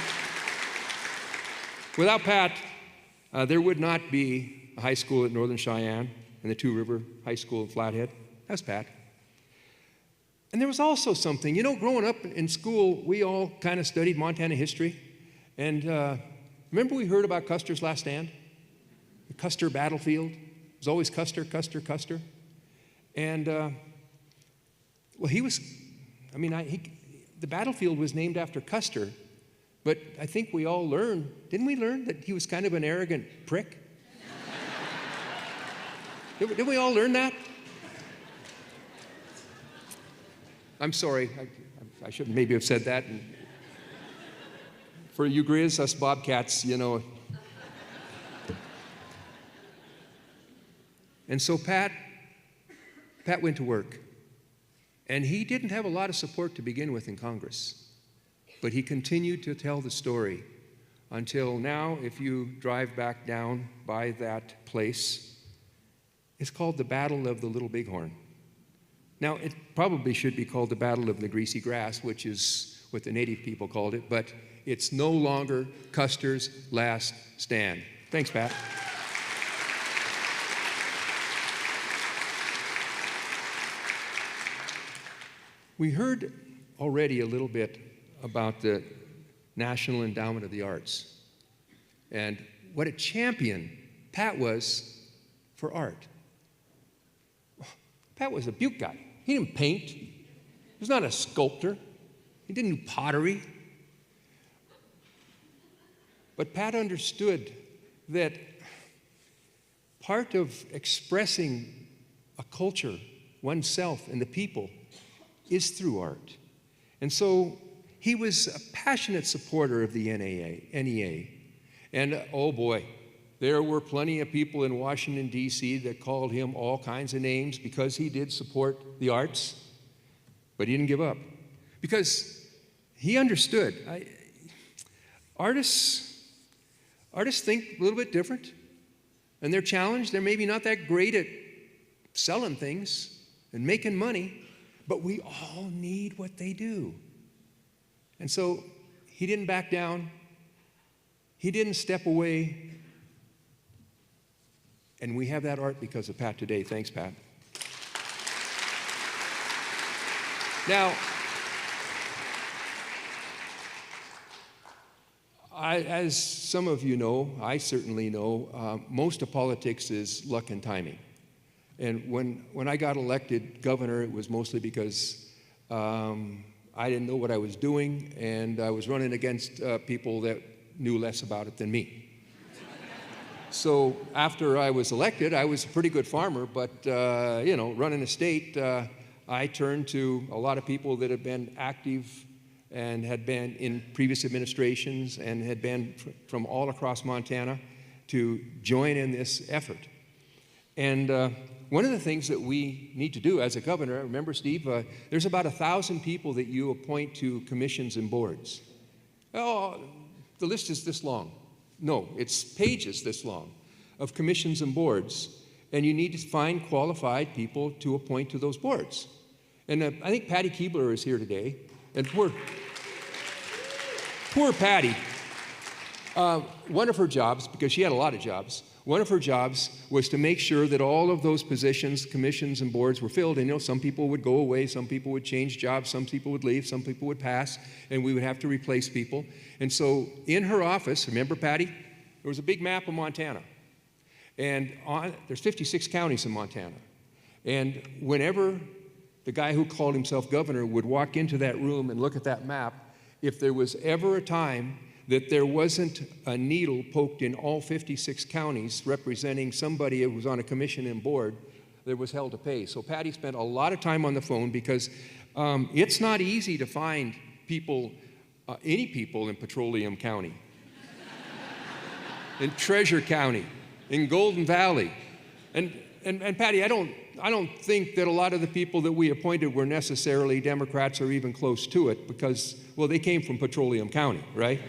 without Pat, there would not be a high school at Northern Cheyenne and the Two River High School in Flathead. That's Pat. And there was also something, growing up in school, we all kind of studied Montana history. And remember we heard about Custer's last stand? The Custer battlefield. It was always Custer, Custer, Custer. And, the battlefield was named after Custer, but I think we all learned, didn't we learn that he was kind of an arrogant prick? Didn't we all learn that? I'm sorry, I shouldn't maybe have said that. And for you Grizz, us Bobcats, And so Pat went to work. And he didn't have a lot of support to begin with in Congress. But he continued to tell the story until now, if you drive back down by that place, it's called the Battle of the Little Bighorn. Now, it probably should be called the Battle of the Greasy Grass, which is what the native people called it, but it's no longer Custer's last stand. Thanks, Pat. We heard already a little bit about the National Endowment of the Arts and what a champion Pat was for art. Pat was a Butte guy. He didn't paint. He was not a sculptor. He didn't do pottery. But Pat understood that part of expressing a culture, oneself, and the people is through art. And so he was a passionate supporter of the NEA. And oh boy, there were plenty of people in Washington, D.C. that called him all kinds of names because he did support the arts, but he didn't give up. Because he understood. Artists think a little bit different, and they're challenged. They're maybe not that great at selling things and making money, but we all need what they do. And so he didn't back down. He didn't step away. And we have that art because of Pat today. Thanks, Pat. Now, as some of you know, I certainly know, most of politics is luck and timing. And when I got elected governor, it was mostly because I didn't know what I was doing, and I was running against people that knew less about it than me. So after I was elected, I was a pretty good farmer, but running a state, I turned to a lot of people that had been active and had been in previous administrations and had been from all across Montana to join in this effort. And one of the things that we need to do as a governor, remember, Steve, there's about 1,000 people that you appoint to commissions and boards. Oh, the list is this long. No, it's pages this long of commissions and boards, and you need to find qualified people to appoint to those boards. And I think Patty Keebler is here today, and poor Patty. One of her jobs, because she had a lot of jobs, one of her jobs was to make sure that all of those positions, commissions, and boards were filled. And some people would go away, some people would change jobs, some people would leave, some people would pass, and we would have to replace people. And so in her office, remember, Patty, there was a big map of Montana. And there's 56 counties in Montana. And whenever the guy who called himself governor would walk into that room and look at that map, if there was ever a time that there wasn't a needle poked in all 56 counties representing somebody who was on a commission and board, there was hell to pay. So Patty spent a lot of time on the phone because it's not easy to find people, any people in Petroleum County, in Treasure County, in Golden Valley. And Patty, I don't think that a lot of the people that we appointed were necessarily Democrats or even close to it because, well, they came from Petroleum County, right?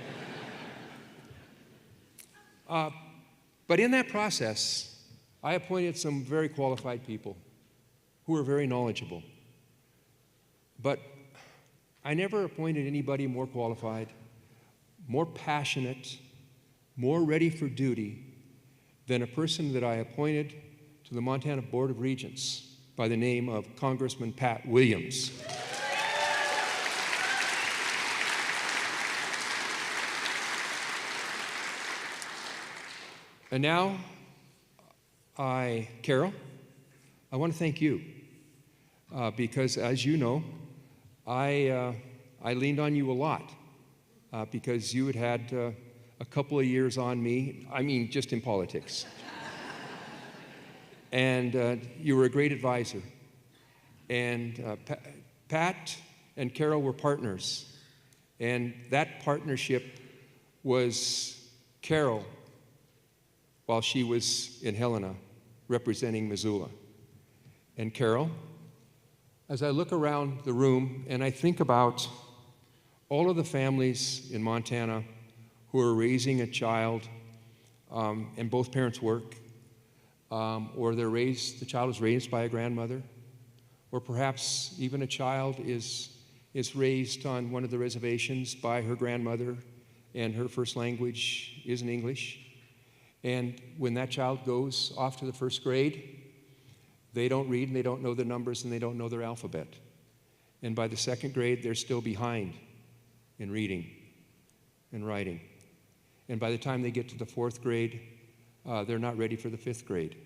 But in that process, I appointed some very qualified people who were very knowledgeable. But I never appointed anybody more qualified, more passionate, more ready for duty than a person that I appointed to the Montana Board of Regents by the name of Congressman Pat Williams. And now, Carol, I want to thank you because, as you know, I leaned on you a lot because you had a couple of years on me, I mean, just in politics. And you were a great advisor. And Pat and Carol were partners. And that partnership was Carol, while she was in Helena, representing Missoula. And Carol, as I look around the room and I think about all of the families in Montana who are raising a child, and both parents work, or the child is raised by a grandmother, or perhaps even a child is raised on one of the reservations by her grandmother and her first language isn't English. And when that child goes off to the first grade, they don't read and they don't know their numbers and they don't know their alphabet. And by the second grade, they're still behind in reading and writing. And by the time they get to the fourth grade, they're not ready for the fifth grade.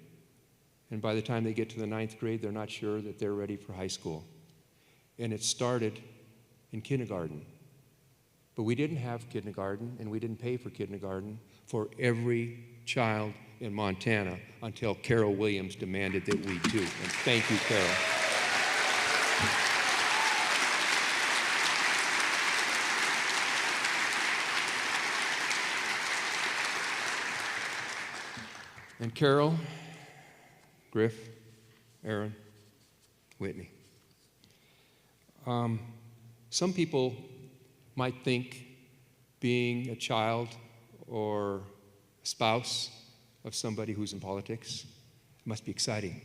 And by the time they get to the ninth grade, they're not sure that they're ready for high school. And it started in kindergarten. But we didn't have kindergarten, and we didn't pay for kindergarten for every child in Montana until Carol Williams demanded that we do. And thank you, Carol. And Carol, Griff, Erin, Whitney. Some people might think being a child or a spouse of somebody who's in politics must be exciting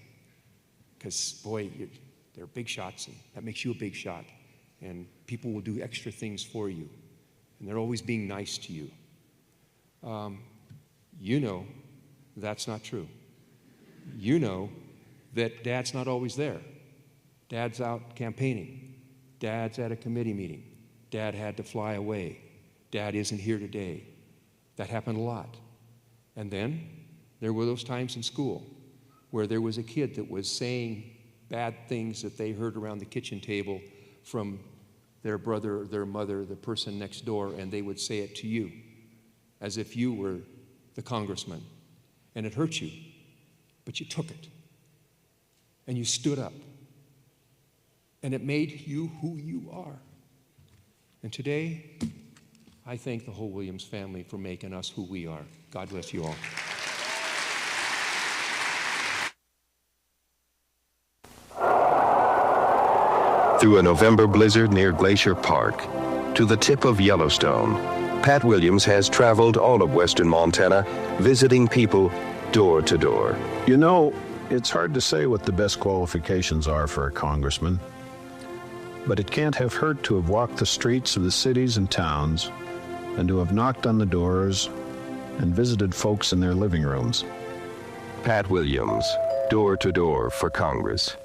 because, boy, they're big shots, and that makes you a big shot, and people will do extra things for you, and they're always being nice to you. You know that's not true. You know that Dad's not always there. Dad's out campaigning. Dad's at a committee meeting. Dad had to fly away. Dad isn't here today. That happened a lot. And then there were those times in school where there was a kid that was saying bad things that they heard around the kitchen table from their brother, their mother, the person next door, and they would say it to you as if you were the congressman. And it hurt you, but you took it. And you stood up. And it made you who you are. And today, I thank the whole Williams family for making us who we are. God bless you all. Through a November blizzard near Glacier Park to the tip of Yellowstone, Pat Williams has traveled all of western Montana, visiting people door to door. You know, it's hard to say what the best qualifications are for a congressman, but it can't have hurt to have walked the streets of the cities and towns and to have knocked on the doors and visited folks in their living rooms. Pat Williams, door to door for Congress.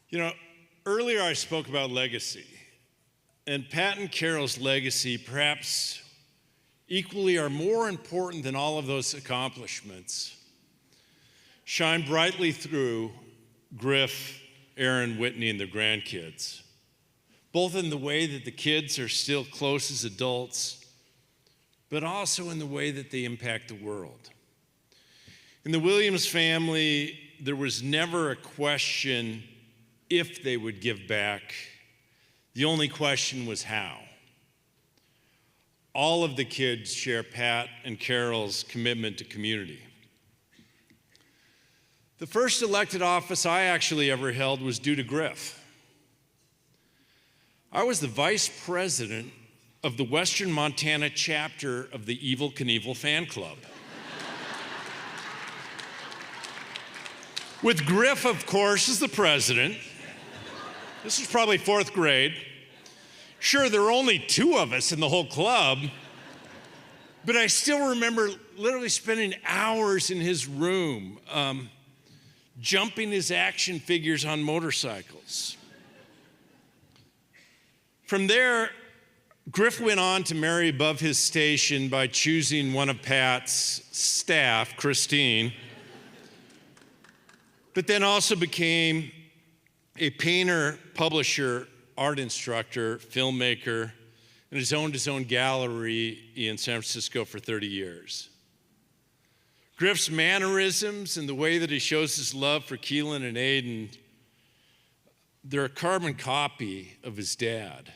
You know, earlier I spoke about legacy, and Pat and Carol's legacy perhaps equally or more important than all of those accomplishments shine brightly through Griff, Erin, Whitney, and their grandkids, both in the way that the kids are still close as adults, but also in the way that they impact the world. In the Williams family, there was never a question if they would give back. The only question was how. All of the kids share Pat and Carol's commitment to community. The first elected office I actually ever held was due to Griff. I was the vice president of the Western Montana chapter of the Evel Knievel fan club. With Griff, of course, as the president. This was probably fourth grade. Sure, there were only two of us in the whole club, but I still remember literally spending hours in his room, jumping his action figures on motorcycles. From there, Griff went on to marry above his station by choosing one of Pat's staff, Christine, but then also became a painter, publisher, art instructor, filmmaker, and has owned his own gallery in San Francisco for 30 years. Griff's mannerisms and the way that he shows his love for Keelan and Aiden, they're a carbon copy of his dad.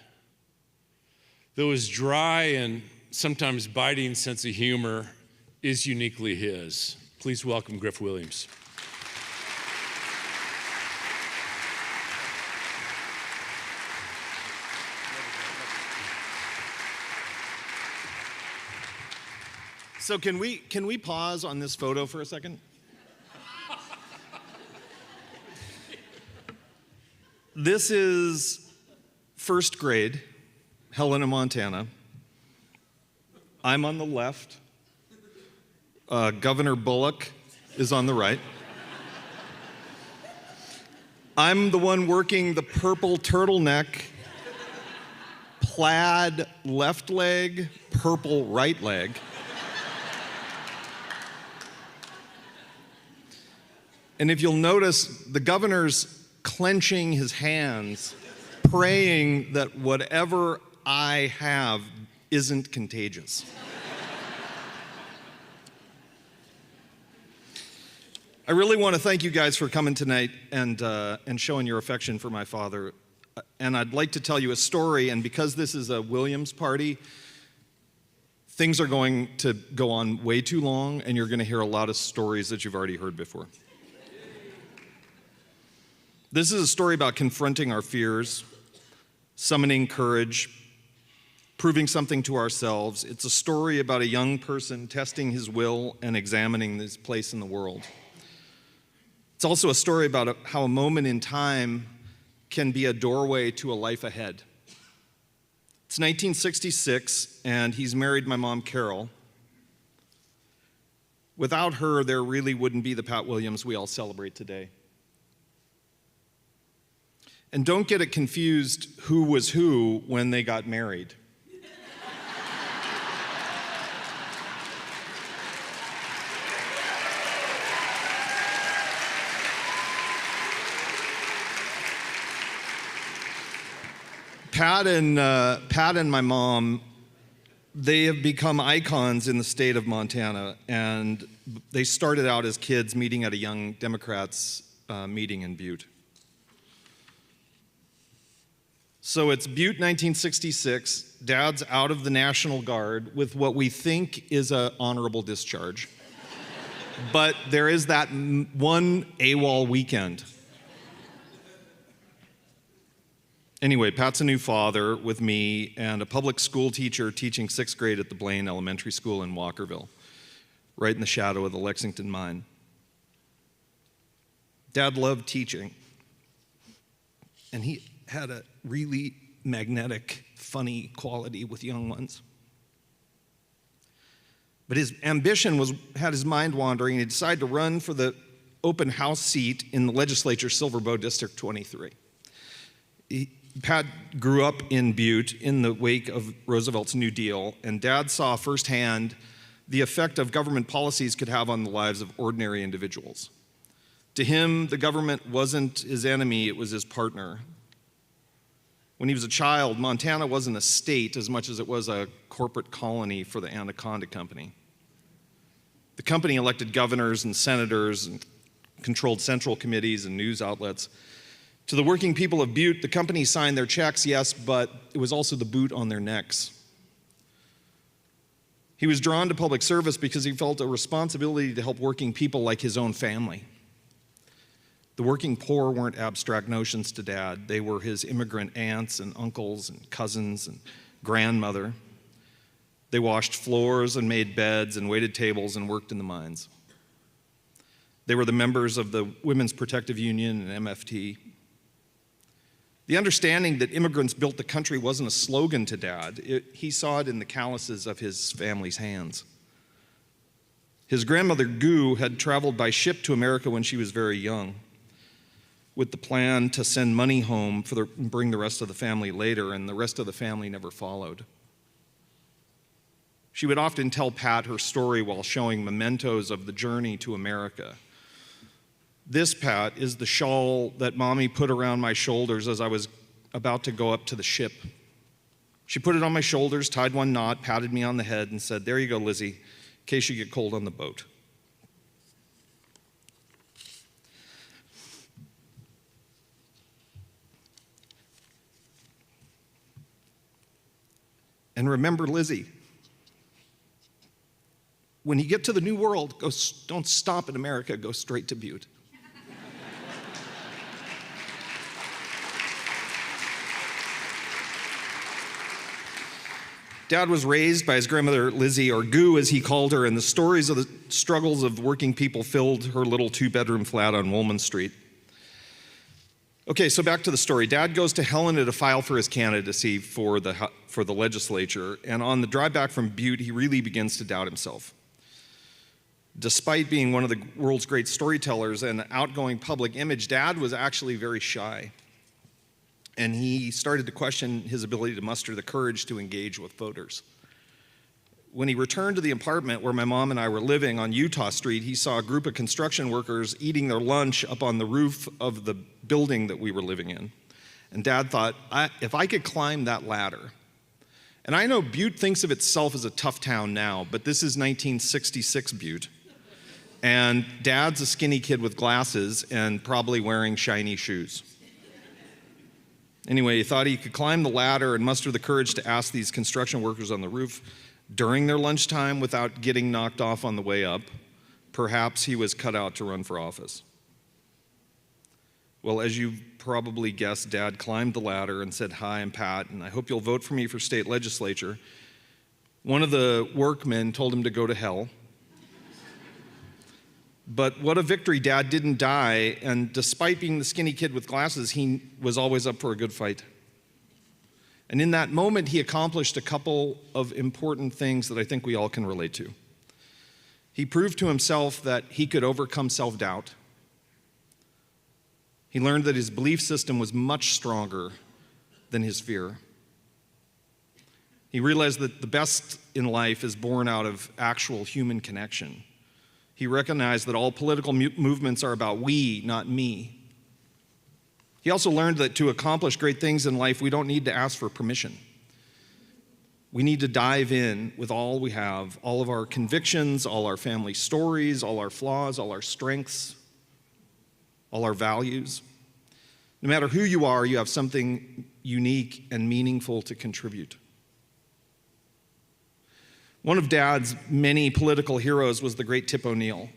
though his dry and sometimes biting sense of humor is uniquely his. Please welcome Griff Williams. So can we pause on this photo for a second? This is first grade, Helena, Montana. I'm on the left. Governor Bullock is on the right. I'm the one working the purple turtleneck, plaid left leg, purple right leg. And if you'll notice, the governor's clenching his hands, praying that whatever I have isn't contagious. I really want to thank you guys for coming tonight and showing your affection for my father. And I'd like to tell you a story, and because this is a Williams party, things are going to go on way too long, and you're going to hear a lot of stories that you've already heard before. This is a story about confronting our fears, summoning courage, proving something to ourselves. It's a story about a young person testing his will and examining his place in the world. It's also a story about how a moment in time can be a doorway to a life ahead. It's 1966, and he's married my mom, Carol. Without her, there really wouldn't be the Pat Williams we all celebrate today. And don't get it confused who was who when they got married. Pat and my mom, they have become icons in the state of Montana, and they started out as kids meeting at a Young Democrats meeting in Butte. So it's Butte 1966, Dad's out of the National Guard with what we think is an honorable discharge. But there is that one AWOL weekend. Anyway, Pat's a new father with me and a public school teacher teaching 6th grade at the Blaine Elementary School in Walkerville, right in the shadow of the Lexington mine. Dad loved teaching, and he had a really magnetic, funny quality with young ones. But his ambition had his mind wandering, and he decided to run for the open house seat in the legislature, Silver Bow District 23. Pat grew up in Butte in the wake of Roosevelt's New Deal, and Dad saw firsthand the effect of government policies could have on the lives of ordinary individuals. To him, the government wasn't his enemy, it was his partner. When he was a child, Montana wasn't a state as much as it was a corporate colony for the Anaconda Company. The company elected governors and senators and controlled central committees and news outlets. To the working people of Butte, the company signed their checks, yes, but it was also the boot on their necks. He was drawn to public service because he felt a responsibility to help working people like his own family. The working poor weren't abstract notions to Dad. They were his immigrant aunts and uncles and cousins and grandmother. They washed floors and made beds and waited tables and worked in the mines. They were the members of the Women's Protective Union and MFT. The understanding that immigrants built the country wasn't a slogan to Dad. He saw it in the calluses of his family's hands. His grandmother, Goo, had traveled by ship to America when she was very young, with the plan to send money home and bring the rest of the family later, and the rest of the family never followed. She would often tell Pat her story while showing mementos of the journey to America. This, Pat, is the shawl that Mommy put around my shoulders as I was about to go up to the ship. She put it on my shoulders, tied one knot, patted me on the head, and said, "There you go, Lizzie, in case you get cold on the boat." And remember Lizzie. When you get to the New World, don't stop in America, go straight to Butte. Dad was raised by his grandmother Lizzie, or Goo as he called her, and the stories of the struggles of working people filled her little 2-bedroom flat on Woolman Street. Okay, so back to the story. Dad goes to Helena to file for his candidacy for the legislature, and on the drive back from Butte, he really begins to doubt himself. Despite being one of the world's great storytellers and an outgoing public image, Dad was actually very shy. And he started to question his ability to muster the courage to engage with voters. When he returned to the apartment where my mom and I were living on Utah Street, he saw a group of construction workers eating their lunch up on the roof of the building that we were living in. And Dad thought, if I could climb that ladder. And I know Butte thinks of itself as a tough town now, but this is 1966 Butte. And Dad's a skinny kid with glasses and probably wearing shiny shoes. Anyway, he thought he could climb the ladder and muster the courage to ask these construction workers on the roof during their lunchtime without getting knocked off on the way up. Perhaps he was cut out to run for office. Well, as you've probably guessed, Dad climbed the ladder and said, "Hi, I'm Pat, and I hope you'll vote for me for state legislature." One of the workmen told him to go to hell. But what a victory. Dad didn't die, and despite being the skinny kid with glasses, he was always up for a good fight. And in that moment, he accomplished a couple of important things that I think we all can relate to. He proved to himself that he could overcome self-doubt. He learned that his belief system was much stronger than his fear. He realized that the best in life is born out of actual human connection. He recognized that all political movements are about we, not me. He also learned that to accomplish great things in life, we don't need to ask for permission. We need to dive in with all we have, all of our convictions, all our family stories, all our flaws, all our strengths, all our values. No matter who you are, you have something unique and meaningful to contribute. One of Dad's many political heroes was the great Tip O'Neill,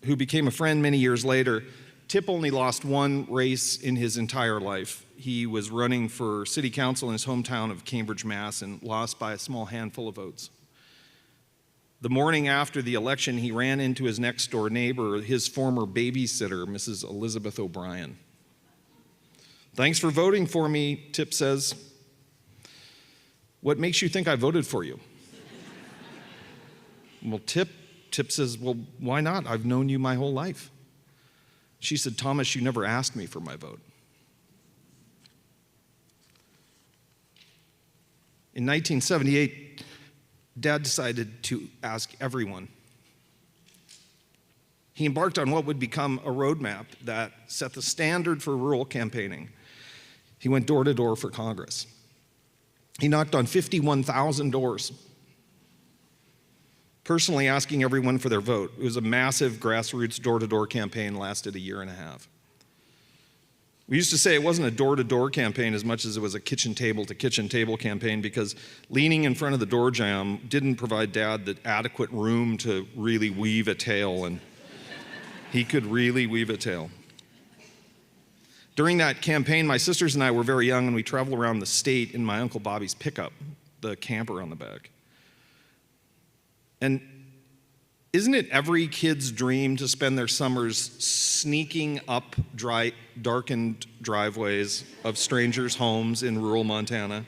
who became a friend many years later. Tip only lost one race in his entire life. He was running for city council in his hometown of Cambridge, Mass, and lost by a small handful of votes. The morning after the election, he ran into his next-door neighbor, his former babysitter, Mrs. Elizabeth O'Brien. "Thanks for voting for me," Tip says. "What makes you think I voted for you?" Well, Tip says, "Well, why not? I've known you my whole life." She said, "Thomas, you never asked me for my vote." In 1978, Dad decided to ask everyone. He embarked on what would become a roadmap that set the standard for rural campaigning. He went door to door for Congress. He knocked on 51,000 doors, personally asking everyone for their vote. It was a massive grassroots door-to-door campaign, lasted a year and a half. We used to say it wasn't a door-to-door campaign as much as it was a kitchen table-to-kitchen table campaign, because leaning in front of the door jamb didn't provide Dad the adequate room to really weave a tale, and he could really weave a tale. During that campaign, my sisters and I were very young, and we traveled around the state in my Uncle Bobby's pickup, the camper on the back. And isn't it every kid's dream to spend their summers sneaking up darkened driveways of strangers' homes in rural Montana,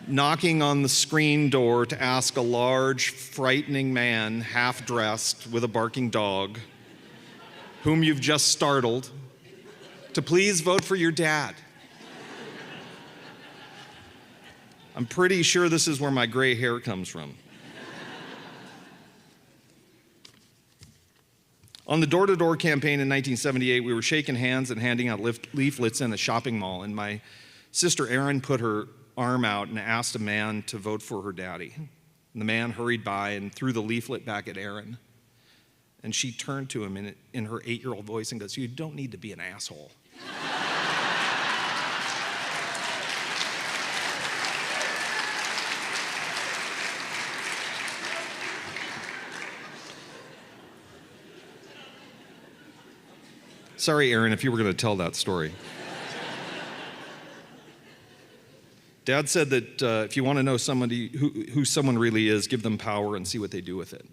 knocking on the screen door to ask a large, frightening man, half-dressed with a barking dog, whom you've just startled, to please vote for your dad? I'm pretty sure this is where my gray hair comes from. On the door-to-door campaign in 1978, we were shaking hands and handing out leaflets in a shopping mall, and my sister Erin put her arm out and asked a man to vote for her daddy. And the man hurried by and threw the leaflet back at Erin. And she turned to him in her 8-year-old voice and goes, "You don't need to be an asshole." Sorry, Erin, if you were going to tell that story. Dad said that if you want to know somebody who someone really is, give them power and see what they do with it.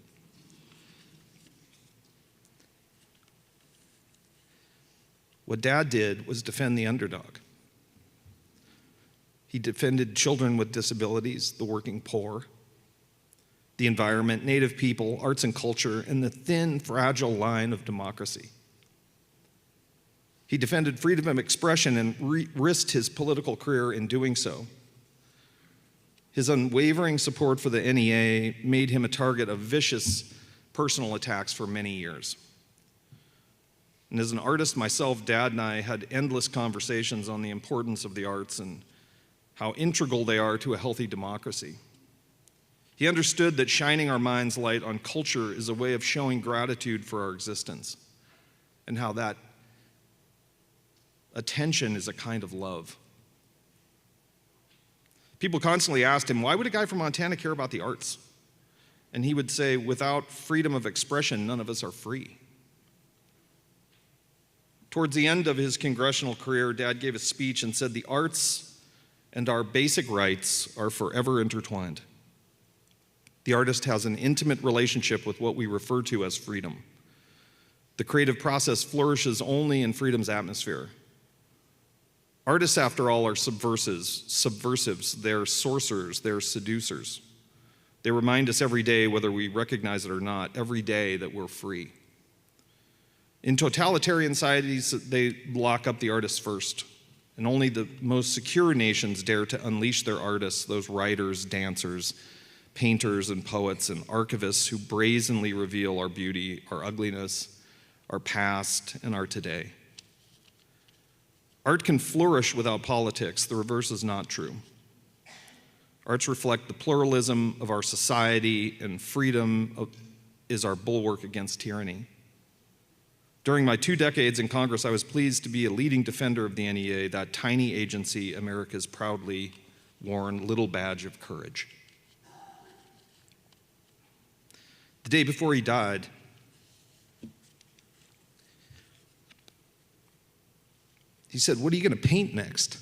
What Dad did was defend the underdog. He defended children with disabilities, the working poor, the environment, Native people, arts and culture, and the thin, fragile line of democracy. He defended freedom of expression and risked his political career in doing so. His unwavering support for the NEA made him a target of vicious personal attacks for many years. And as an artist myself, Dad and I had endless conversations on the importance of the arts and how integral they are to a healthy democracy. He understood that shining our mind's light on culture is a way of showing gratitude for our existence, and how that attention is a kind of love. People constantly asked him, why would a guy from Montana care about the arts? And he would say, without freedom of expression, none of us are free. Towards the end of his congressional career, Dad gave a speech and said, the arts and our basic rights are forever intertwined. The artist has an intimate relationship with what we refer to as freedom. The creative process flourishes only in freedom's atmosphere. Artists, after all, are subversives, they're sorcerers, they're seducers. They remind us every day, whether we recognize it or not, every day that we're free. In totalitarian societies, they lock up the artists first, and only the most secure nations dare to unleash their artists, those writers, dancers, painters, and poets, and archivists who brazenly reveal our beauty, our ugliness, our past, and our today. Art can flourish without politics. The reverse is not true. Arts reflect the pluralism of our society, and freedom is our bulwark against tyranny. During my 2 decades in Congress, I was pleased to be a leading defender of the NEA, that tiny agency, America's proudly worn little badge of courage. The day before he died, he said, what are you going to paint next?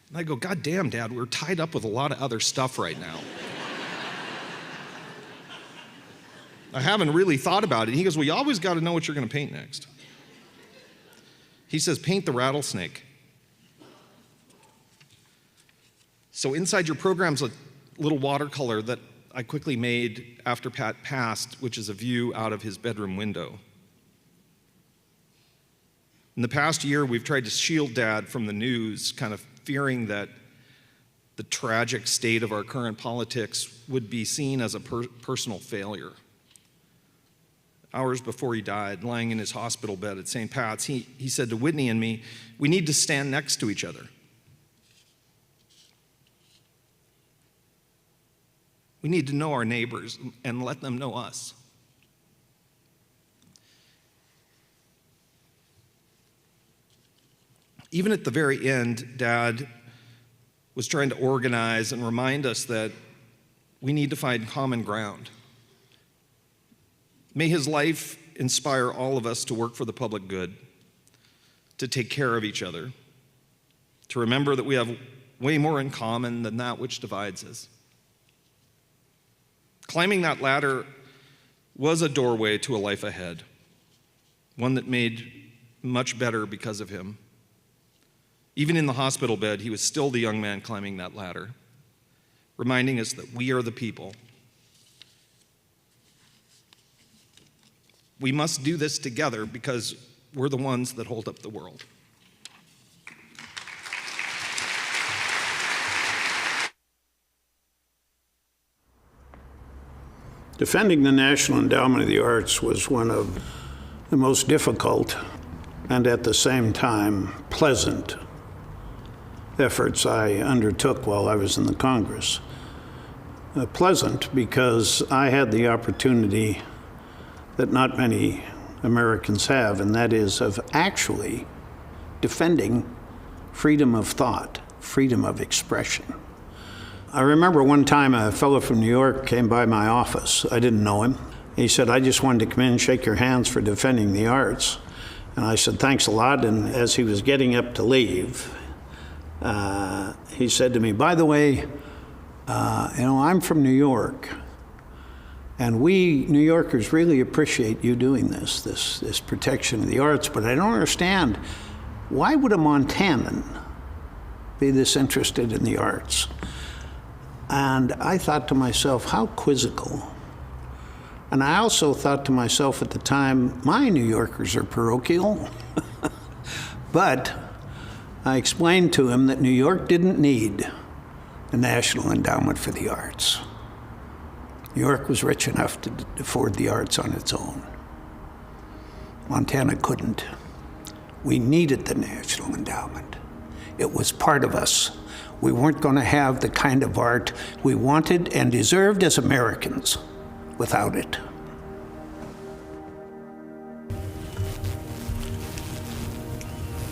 And I go, God damn, Dad, we're tied up with a lot of other stuff right now. I haven't really thought about it. He goes, well, you always got to know what you're going to paint next. He says, paint the rattlesnake. So inside your program's a little watercolor that I quickly made after Pat passed, which is a view out of his bedroom window. In the past year, we've tried to shield Dad from the news, kind of fearing that the tragic state of our current politics would be seen as a personal failure. Hours before he died, lying in his hospital bed at St. Pat's, he said to Whitney and me, we need to stand next to each other. We need to know our neighbors and let them know us. Even at the very end, Dad was trying to organize and remind us that we need to find common ground. May his life inspire all of us to work for the public good, to take care of each other, to remember that we have way more in common than that which divides us. Climbing that ladder was a doorway to a life ahead, one that made much better because of him. Even in the hospital bed, he was still the young man climbing that ladder, reminding us that we are the people. We must do this together because we're the ones that hold up the world. Defending the National Endowment of the Arts was one of the most difficult and at the same time pleasant efforts I undertook while I was in the Congress. Pleasant because I had the opportunity that not many Americans have, and that is of actually defending freedom of thought, freedom of expression. I remember one time a fellow from New York came by my office. I didn't know him. He said, I just wanted to come in and shake your hands for defending the arts. And I said, thanks a lot. And as he was getting up to leave, he said to me, by the way, I'm from New York, and we New Yorkers really appreciate you doing this protection of the arts, but I don't understand, why would a Montanan be this interested in the arts? And I thought to myself, how quizzical. And I also thought to myself at the time, my New Yorkers are parochial. But I explained to him that New York didn't need the National Endowment for the Arts. New York was rich enough to afford the arts on its own. Montana couldn't. We needed the National Endowment. It was part of us. We weren't going to have the kind of art we wanted and deserved as Americans without it.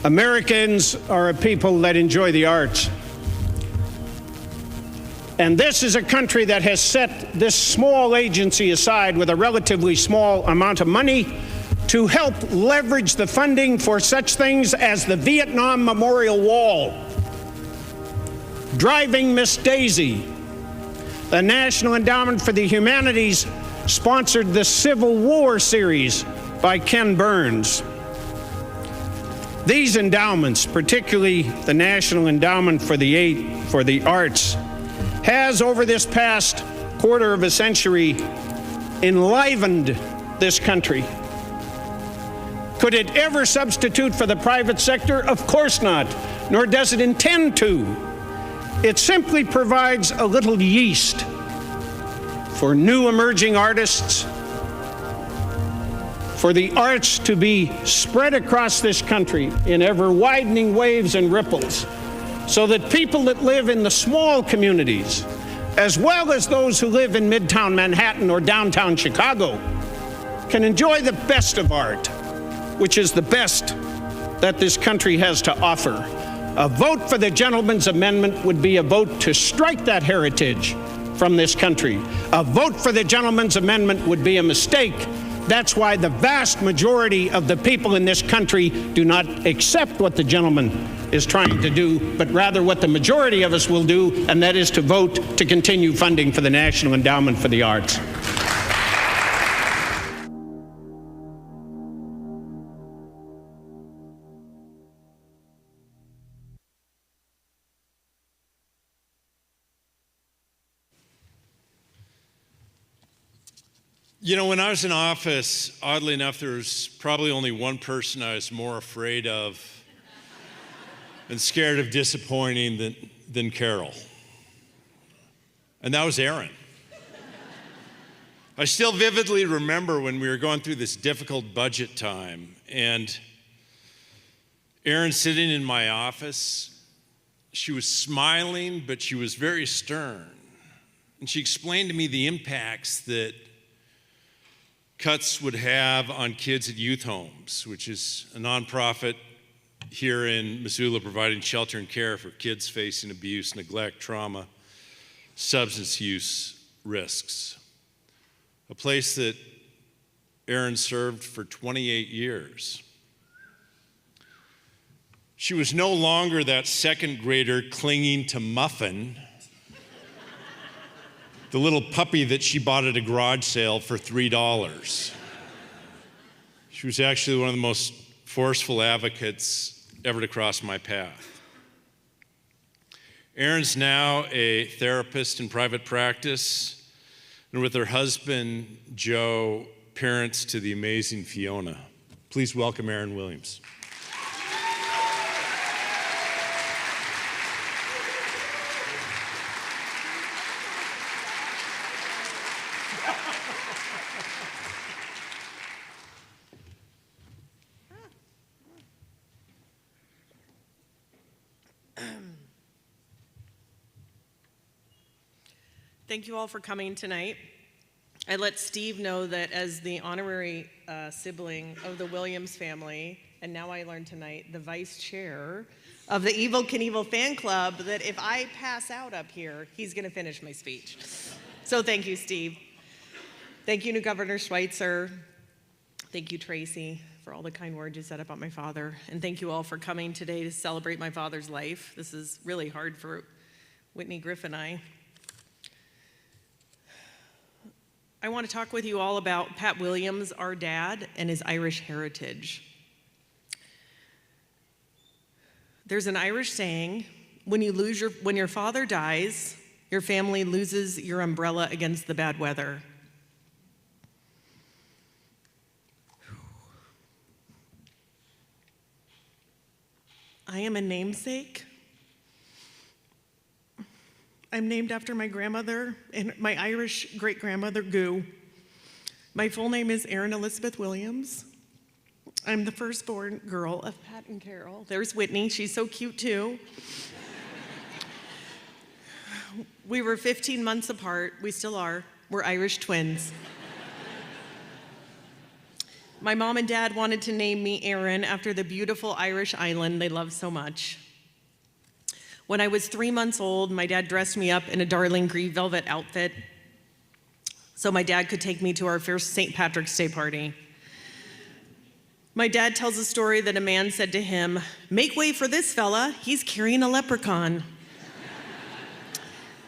Americans are a people that enjoy the arts. And this is a country that has set this small agency aside with a relatively small amount of money to help leverage the funding for such things as the Vietnam Memorial Wall, Driving Miss Daisy. The National Endowment for the Humanities sponsored the Civil War series by Ken Burns. These endowments, particularly the National Endowment for the Arts, has over this past quarter of a century enlivened this country. Could it ever substitute for the private sector? Of course not, nor does it intend to. It simply provides a little yeast for new emerging artists, for the arts to be spread across this country in ever widening waves and ripples, so that people that live in the small communities, as well as those who live in Midtown Manhattan or downtown Chicago, can enjoy the best of art, which is the best that this country has to offer. A vote for the gentleman's amendment would be a vote to strike that heritage from this country. A vote for the gentleman's amendment would be a mistake. That's why the vast majority of the people in this country do not accept what the gentleman is trying to do, but rather what the majority of us will do, and that is to vote to continue funding for the National Endowment for the Arts. You know, when I was in office, oddly enough, there was probably only one person I was more afraid of and scared of disappointing than Carol. And that was Erin. I still vividly remember when we were going through this difficult budget time, and Erin sitting in my office, she was smiling, but she was very stern. And she explained to me the impacts that cuts would have on kids at youth homes, which is a nonprofit here in Missoula providing shelter and care for kids facing abuse, neglect, trauma, substance use risks. A place that Erin served for 28 years. She was no longer that second grader clinging to Muffin, the little puppy that she bought at a garage sale for $3. She was actually one of the most forceful advocates ever to cross my path. Erin's now a therapist in private practice, and with her husband, Joe, parents to the amazing Fiona. Please welcome Erin Williams. Thank you all for coming tonight. I let Steve know that as the honorary sibling of the Williams family, and now I learned tonight, the vice chair of the Evel Knievel fan club, that if I pass out up here, he's gonna finish my speech. So thank you, Steve. Thank you to Governor Schweitzer. Thank you, Tracy, for all the kind words you said about my father. And thank you all for coming today to celebrate my father's life. This is really hard for Whitney, Griff, and I. I want to talk with you all about Pat Williams, our dad, and his Irish heritage. There's an Irish saying, when your father dies, your family loses your umbrella against the bad weather. I am a namesake. I'm named after my grandmother and my Irish great-grandmother, Goo. My full name is Erin Elizabeth Williams. I'm the firstborn girl of Pat and Carol. There's Whitney, she's so cute too. We were 15 months apart, we still are. We're Irish twins. My mom and dad wanted to name me Erin after the beautiful Irish island they love so much. When I was 3 months old, my dad dressed me up in a darling green velvet outfit so my dad could take me to our first St. Patrick's Day party. My dad tells a story that a man said to him, "Make way for this fella, he's carrying a leprechaun."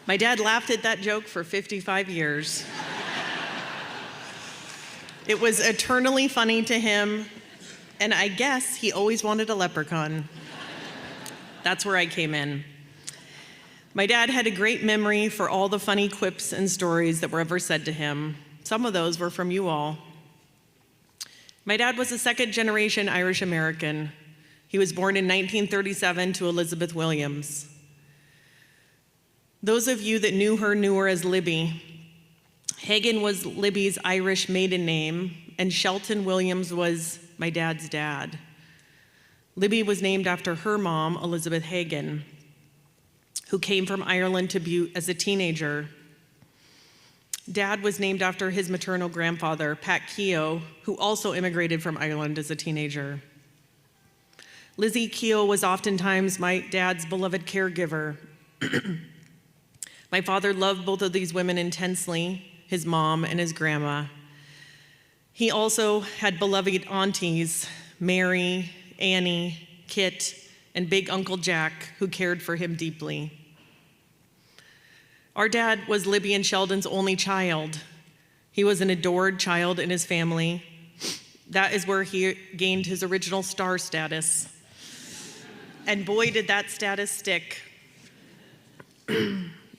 My dad laughed at that joke for 55 years. It was eternally funny to him, and I guess he always wanted a leprechaun. That's where I came in. My dad had a great memory for all the funny quips and stories that were ever said to him. Some of those were from you all. My dad was a second-generation Irish American. He was born in 1937 to Elizabeth Williams. Those of you that knew her as Libby. Hagan was Libby's Irish maiden name, and Shelton Williams was my dad's dad. Libby was named after her mom, Elizabeth Hagan, who came from Ireland to Butte as a teenager. Dad was named after his maternal grandfather, Pat Keogh, who also immigrated from Ireland as a teenager. Lizzie Keogh was oftentimes my dad's beloved caregiver. My father loved both of these women intensely, his mom and his grandma. He also had beloved aunties, Mary, Annie, Kit, and Big Uncle Jack, who cared for him deeply. Our dad was Libby and Sheldon's only child. He was an adored child in his family. That is where he gained his original star status. And boy, did that status stick.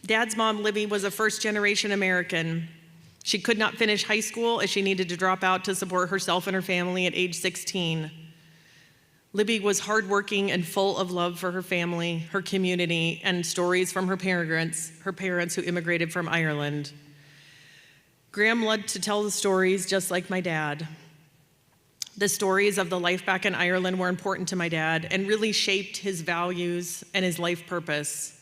Dad's mom, Libby, was a first-generation American. She could not finish high school as she needed to drop out to support herself and her family at age 16. Libby was hardworking and full of love for her family, her community, and stories from her parents who immigrated from Ireland. Graham loved to tell the stories just like my dad. The stories of the life back in Ireland were important to my dad and really shaped his values and his life purpose.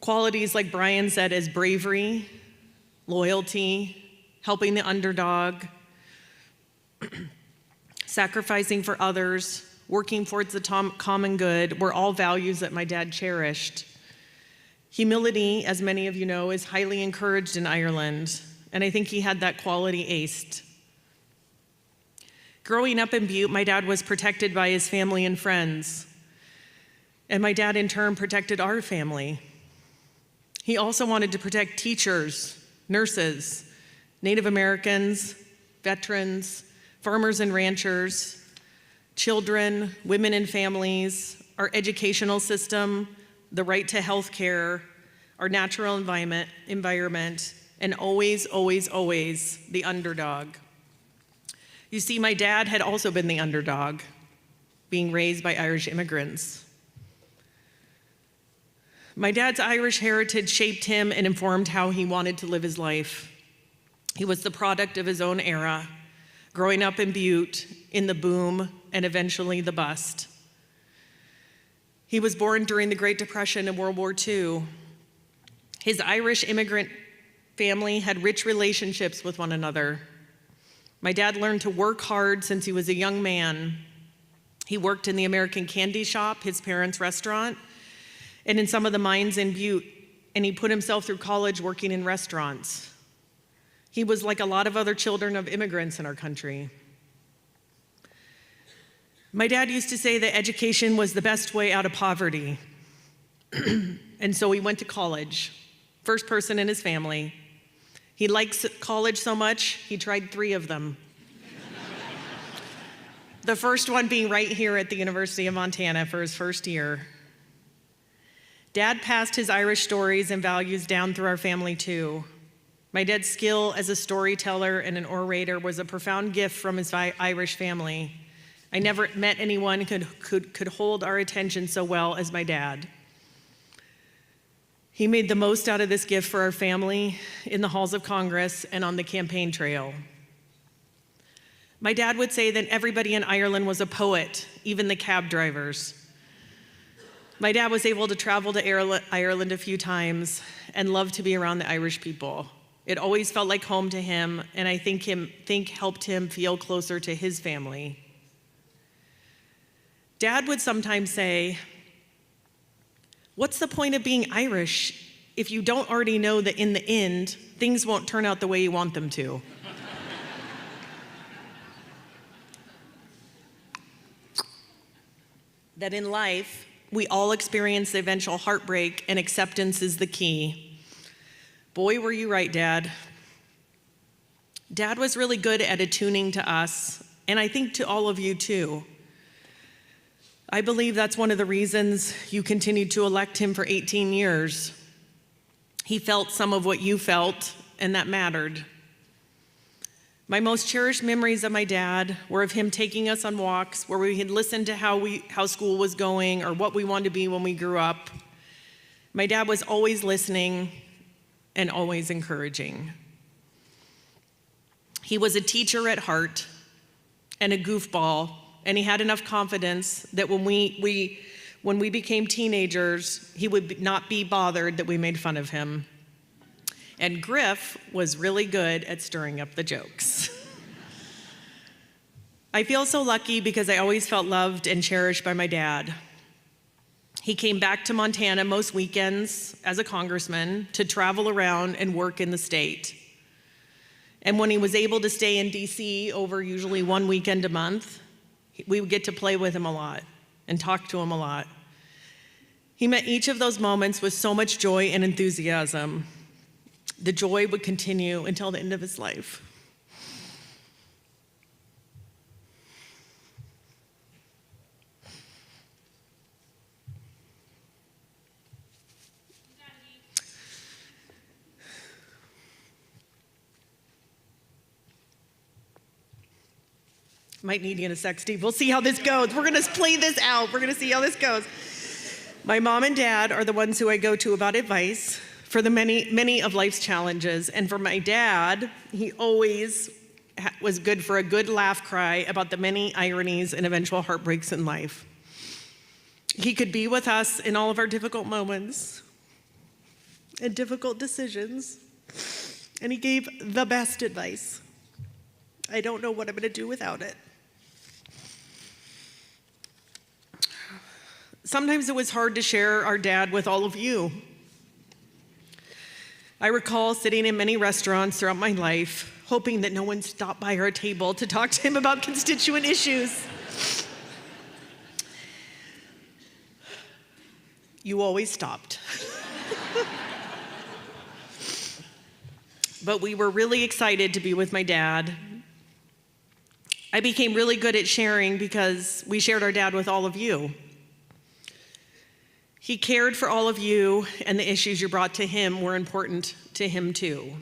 Qualities, like Brian said, as bravery, loyalty, helping the underdog, sacrificing for others, working towards the common good were all values that my dad cherished. Humility, as many of you know, is highly encouraged in Ireland, and I think he had that quality aced. Growing up in Butte, my dad was protected by his family and friends, and my dad in turn protected our family. He also wanted to protect teachers, nurses, Native Americans, veterans, farmers and ranchers, children, women and families, our educational system, the right to health care, our natural environment, and always, always, always the underdog. You see, my dad had also been the underdog, being raised by Irish immigrants. My dad's Irish heritage shaped him and informed how he wanted to live his life. He was the product of his own era, growing up in Butte, in the boom, and eventually the bust. He was born during the Great Depression and World War II. His Irish immigrant family had rich relationships with one another. My dad learned to work hard since he was a young man. He worked in the American Candy Shop, his parents' restaurant, and in some of the mines in Butte, and he put himself through college working in restaurants. He was like a lot of other children of immigrants in our country. My dad used to say that education was the best way out of poverty. And so he went to college, first person in his family. He likes college so much, he tried 3 of them. The first one being right here at the University of Montana for his first year. Dad passed his Irish stories and values down through our family too. My dad's skill as a storyteller and an orator was a profound gift from his Irish family. I never met anyone who could hold our attention so well as my dad. He made the most out of this gift for our family in the halls of Congress and on the campaign trail. My dad would say that everybody in Ireland was a poet, even the cab drivers. My dad was able to travel to Ireland a few times and loved to be around the Irish people. It always felt like home to him, and I think helped him feel closer to his family. Dad would sometimes say, "What's the point of being Irish if you don't already know that in the end, things won't turn out the way you want them to?" That in life, we all experience the eventual heartbreak, and acceptance is the key. Boy, were you right, Dad. Dad was really good at attuning to us, and I think to all of you too. I believe that's one of the reasons you continued to elect him for 18 years. He felt some of what you felt, and that mattered. My most cherished memories of my dad were of him taking us on walks where we had listened to how school was going or what we wanted to be when we grew up. My dad was always listening and always encouraging. He was a teacher at heart and a goofball, and he had enough confidence that when we became teenagers, he would not be bothered that we made fun of him. And Griff was really good at stirring up the jokes. I feel so lucky because I always felt loved and cherished by my dad. He came back to Montana most weekends as a congressman to travel around and work in the state. And when he was able to stay in DC over usually one weekend a month, we would get to play with him a lot and talk to him a lot. He met each of those moments with so much joy and enthusiasm. The joy would continue until the end of his life. Might need you in a sec, Steve. We'll see how this goes. We're gonna play this out. We're gonna see how this goes. My mom and dad are the ones who I go to about advice for the many of life's challenges. And for my dad, he always was good for a good laugh cry about the many ironies and eventual heartbreaks in life. He could be with us in all of our difficult moments and difficult decisions, and he gave the best advice. I don't know what I'm gonna do without it. Sometimes it was hard to share our dad with all of you. I recall sitting in many restaurants throughout my life, hoping that no one stopped by our table to talk to him about constituent issues. You always stopped. But we were really excited to be with my dad. I became really good at sharing because we shared our dad with all of you. He cared for all of you, and the issues you brought to him were important to him too.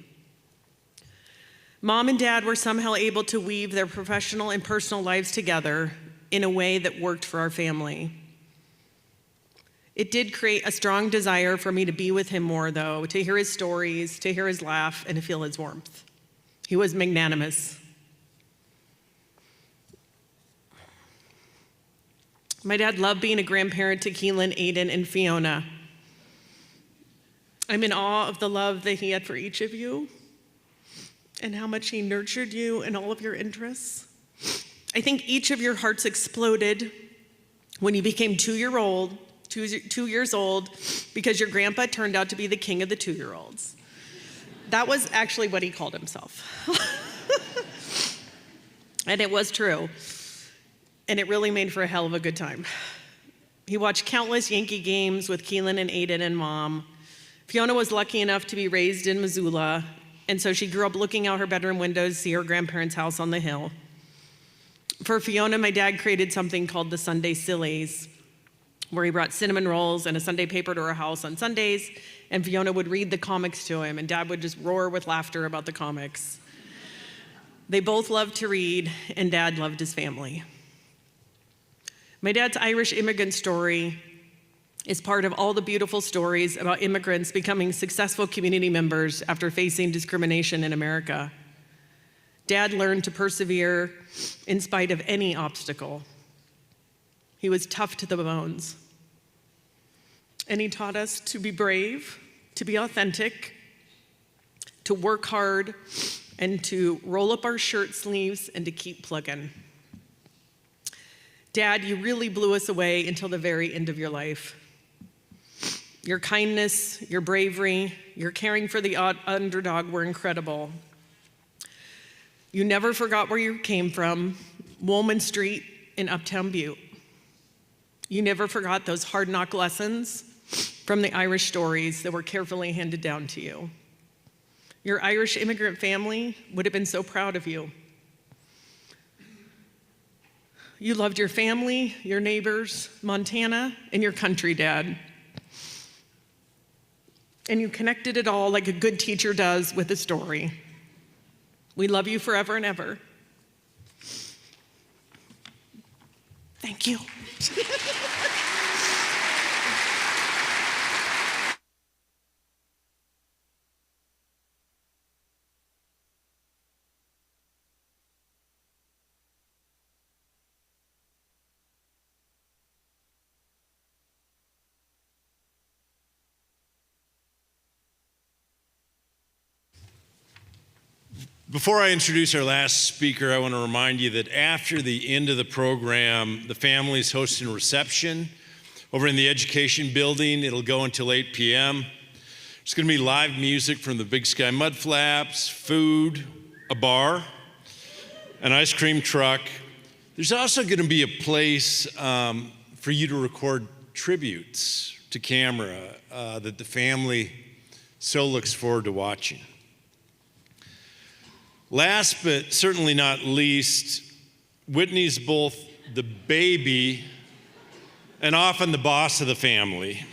Mom and dad were somehow able to weave their professional and personal lives together in a way that worked for our family. It did create a strong desire for me to be with him more, though, to hear his stories, to hear his laugh, and to feel his warmth. He was magnanimous. My dad loved being a grandparent to Keelan, Aiden, and Fiona. I'm in awe of the love that he had for each of you and how much he nurtured you and all of your interests. I think each of your hearts exploded when you became 2 years old, because your grandpa turned out to be the king of the 2-year-olds. That was actually what he called himself. And it was true. And it really made for a hell of a good time. He watched countless Yankee games with Keelan and Aiden and Mom. Fiona was lucky enough to be raised in Missoula, and so she grew up looking out her bedroom windows to see her grandparents' house on the hill. For Fiona, my dad created something called the Sunday Sillies, where he brought cinnamon rolls and a Sunday paper to her house on Sundays, and Fiona would read the comics to him, and Dad would just roar with laughter about the comics. They both loved to read, and Dad loved his family. My dad's Irish immigrant story is part of all the beautiful stories about immigrants becoming successful community members after facing discrimination in America. Dad learned to persevere in spite of any obstacle. He was tough to the bones. And he taught us to be brave, to be authentic, to work hard, and to roll up our shirt sleeves and to keep plugging. Dad, you really blew us away until the very end of your life. Your kindness, your bravery, your caring for the underdog were incredible. You never forgot where you came from, Woolman Street in Uptown Butte. You never forgot those hard knock lessons from the Irish stories that were carefully handed down to you. Your Irish immigrant family would have been so proud of you. You loved your family, your neighbors, Montana, and your country, Dad. And you connected it all like a good teacher does with a story. We love you forever and ever. Thank you. Before I introduce our last speaker, I want to remind you that after the end of the program, the family is hosting a reception over in the education building. It'll go until 8 p.m. There's going to be live music from the Big Sky Mudflaps, food, a bar, an ice cream truck. There's also going to be a place for you to record tributes to camera that the family so looks forward to watching. Last but certainly not least, Whitney's both the baby and often the boss of the family,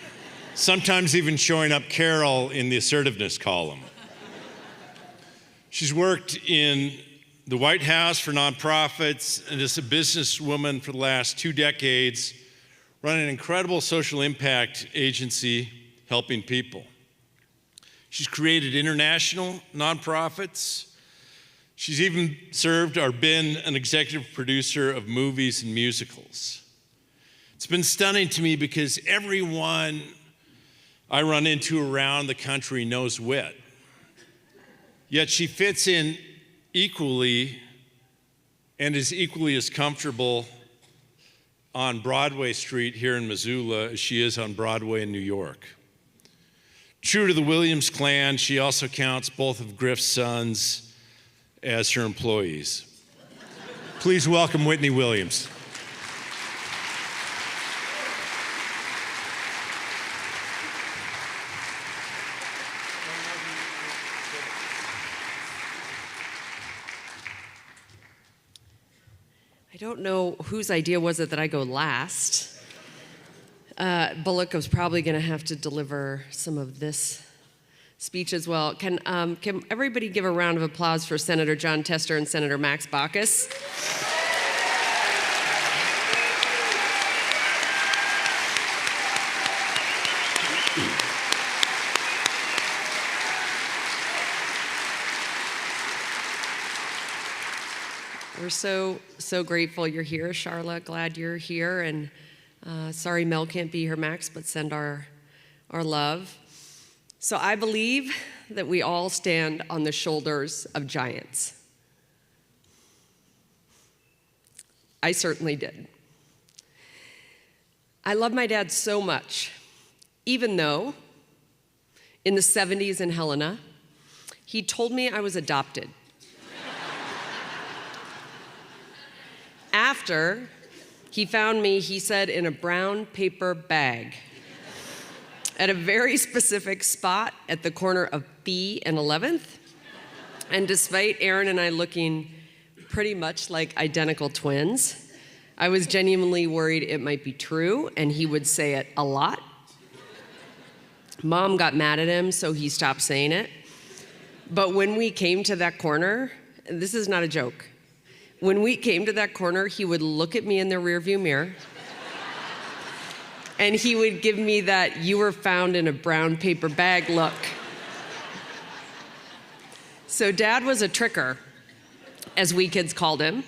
sometimes even showing up Carol in the assertiveness column. She's worked in the White House for nonprofits and as a businesswoman for the last 2 decades, running an incredible social impact agency helping people. She's created international nonprofits. She's even served or been an executive producer of movies and musicals. It's been stunning to me because everyone I run into around the country knows Whit. Yet she fits in equally and is equally as comfortable on Broadway Street here in Missoula as she is on Broadway in New York. True to the Williams clan, she also counts both of Griff's sons as her employees. Please welcome Whitney Williams. I don't know whose idea was it that I go last. Bullock was probably going to have to deliver some of this speech as well. Can everybody give a round of applause for Senator John Tester and Senator Max Baucus? We're so grateful you're here, Charla. Glad you're here, and sorry Mel can't be here, Max, but send our love. So I believe that we all stand on the shoulders of giants. I certainly did. I love my dad so much, even though in the 70s in Helena, He told me I was adopted. After he found me, he said, in a brown paper bag at a very specific spot at the corner of B and 11th. And despite Erin and I looking pretty much like identical twins, I was genuinely worried it might be true, and he would say it a lot. Mom got mad at him, so he stopped saying it. But when we came to that corner, and this is not a joke, when we came to that corner, he would look at me in the rearview mirror, and he would give me that "you were found in a brown paper bag" look. So Dad was a tricker, as we kids called him.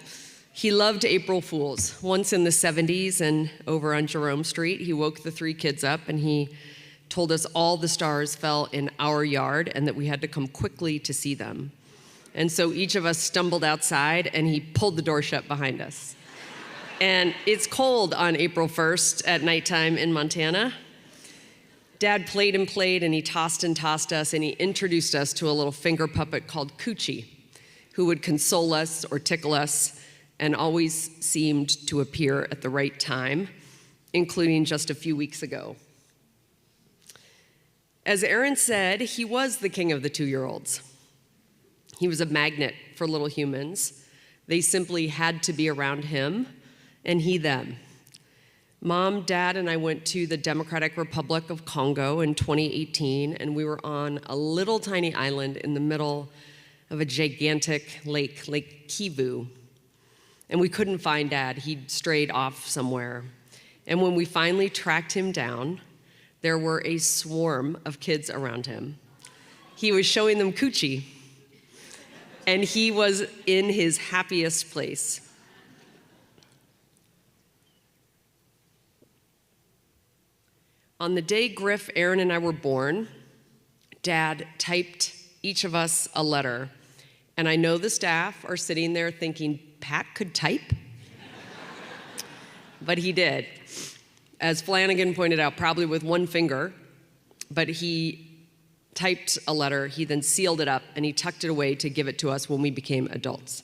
He loved April Fools. Once in the 70s and over on Jerome Street, he woke the 3 kids up and he told us all the stars fell in our yard and that we had to come quickly to see them. And so each of us stumbled outside and he pulled the door shut behind us. And it's cold on April 1st at nighttime in Montana. Dad played and played, and he tossed and tossed us, and he introduced us to a little finger puppet called Coochie, who would console us or tickle us and always seemed to appear at the right time, including just a few weeks ago. As Erin said, he was the king of the 2-year-olds. He was a magnet for little humans. They simply had to be around him, and he them. Mom, Dad, and I went to the Democratic Republic of Congo in 2018, and we were on a little tiny island in the middle of a gigantic lake, Lake Kivu. And we couldn't find Dad. He'd strayed off somewhere. And when we finally tracked him down, there were a swarm of kids around him. He was showing them Coochie, and he was in his happiest place. On the day Griff, Erin, and I were born, Dad typed each of us a letter. And I know the staff are sitting there thinking, Pat could type? But he did. As Flanagan pointed out, probably with one finger, but he typed a letter, he then sealed it up, and he tucked it away to give it to us when we became adults.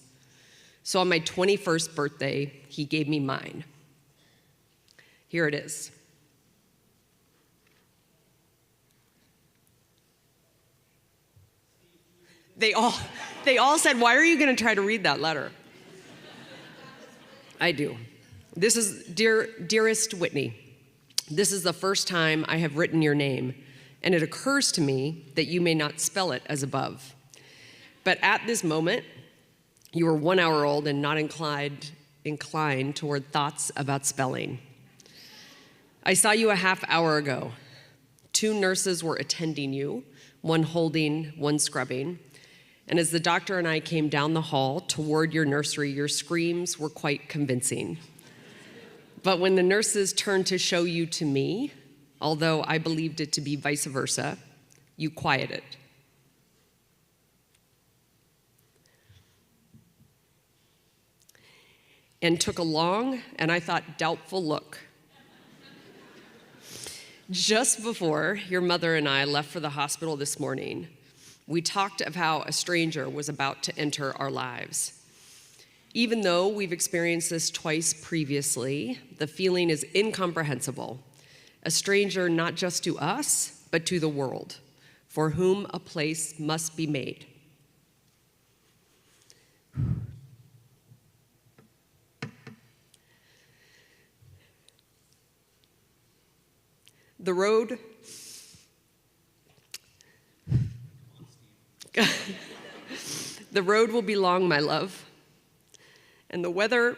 So on my 21st birthday, he gave me mine. Here it is. They all said, why are you going to try to read that letter? I do. This is, dearest Whitney, this is the first time I have written your name, and it occurs to me that you may not spell it as above. But at this moment, you are 1 hour old and not inclined toward thoughts about spelling. I saw you a half hour ago. 2 nurses were attending you, one holding, one scrubbing. And as the doctor and I came down the hall toward your nursery, your screams were quite convincing. But when the nurses turned to show you to me, although I believed it to be vice versa, you quieted. And took a long, and I thought doubtful look. Just before your mother and I left for the hospital this morning, we talked of how a stranger was about to enter our lives. Even though we've experienced this twice previously, the feeling is incomprehensible. A stranger not just to us, but to the world, for whom a place must be made. The road will be long, my love, and the weather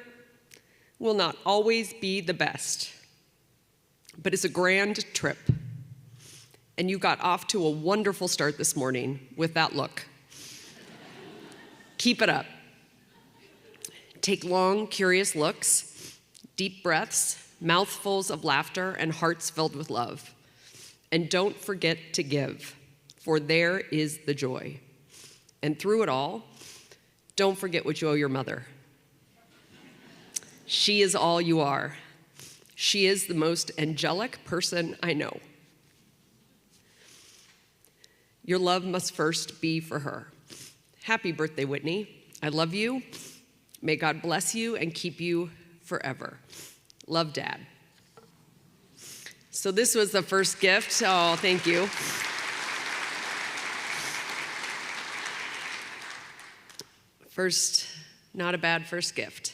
will not always be the best, but it's a grand trip, and you got off to a wonderful start this morning with that look. Keep it up. Take long, curious looks, deep breaths, mouthfuls of laughter, and hearts filled with love. And don't forget to give, for there is the joy. And through it all, don't forget what you owe your mother. She is all you are. She is the most angelic person I know. Your love must first be for her. Happy birthday, Whitney. I love you. May God bless you and keep you forever. Love, Dad. So this was the first gift. Oh, thank you. First, not a bad first gift.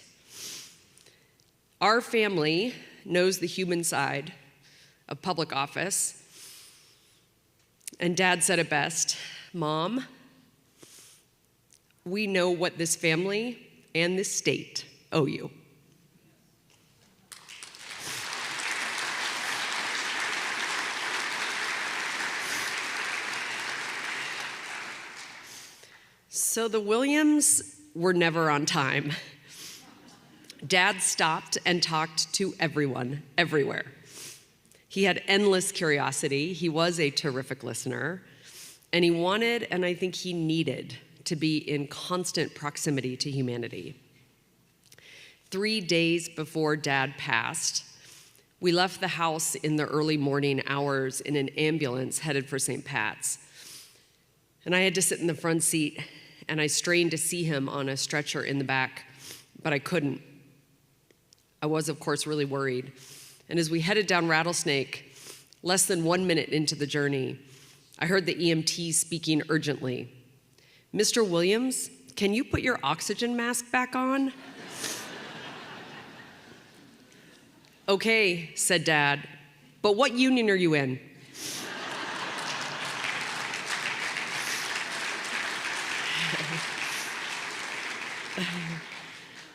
Our family knows the human side of public office. And Dad said it best, Mom, we know what this family and this state owe you. So the Williams were never on time. Dad stopped and talked to everyone, everywhere. He had endless curiosity. He was a terrific listener. And he wanted, and I think he needed, to be in constant proximity to humanity. 3 days before Dad passed, we left the house in the early morning hours in an ambulance headed for St. Pat's. And I had to sit in the front seat, and I strained to see him on a stretcher in the back, but I couldn't. I was, of course, really worried. And as we headed down Rattlesnake, less than 1 minute into the journey, I heard the EMT speaking urgently. Mr. Williams, can you put your oxygen mask back on? Okay, said Dad, but what union are you in?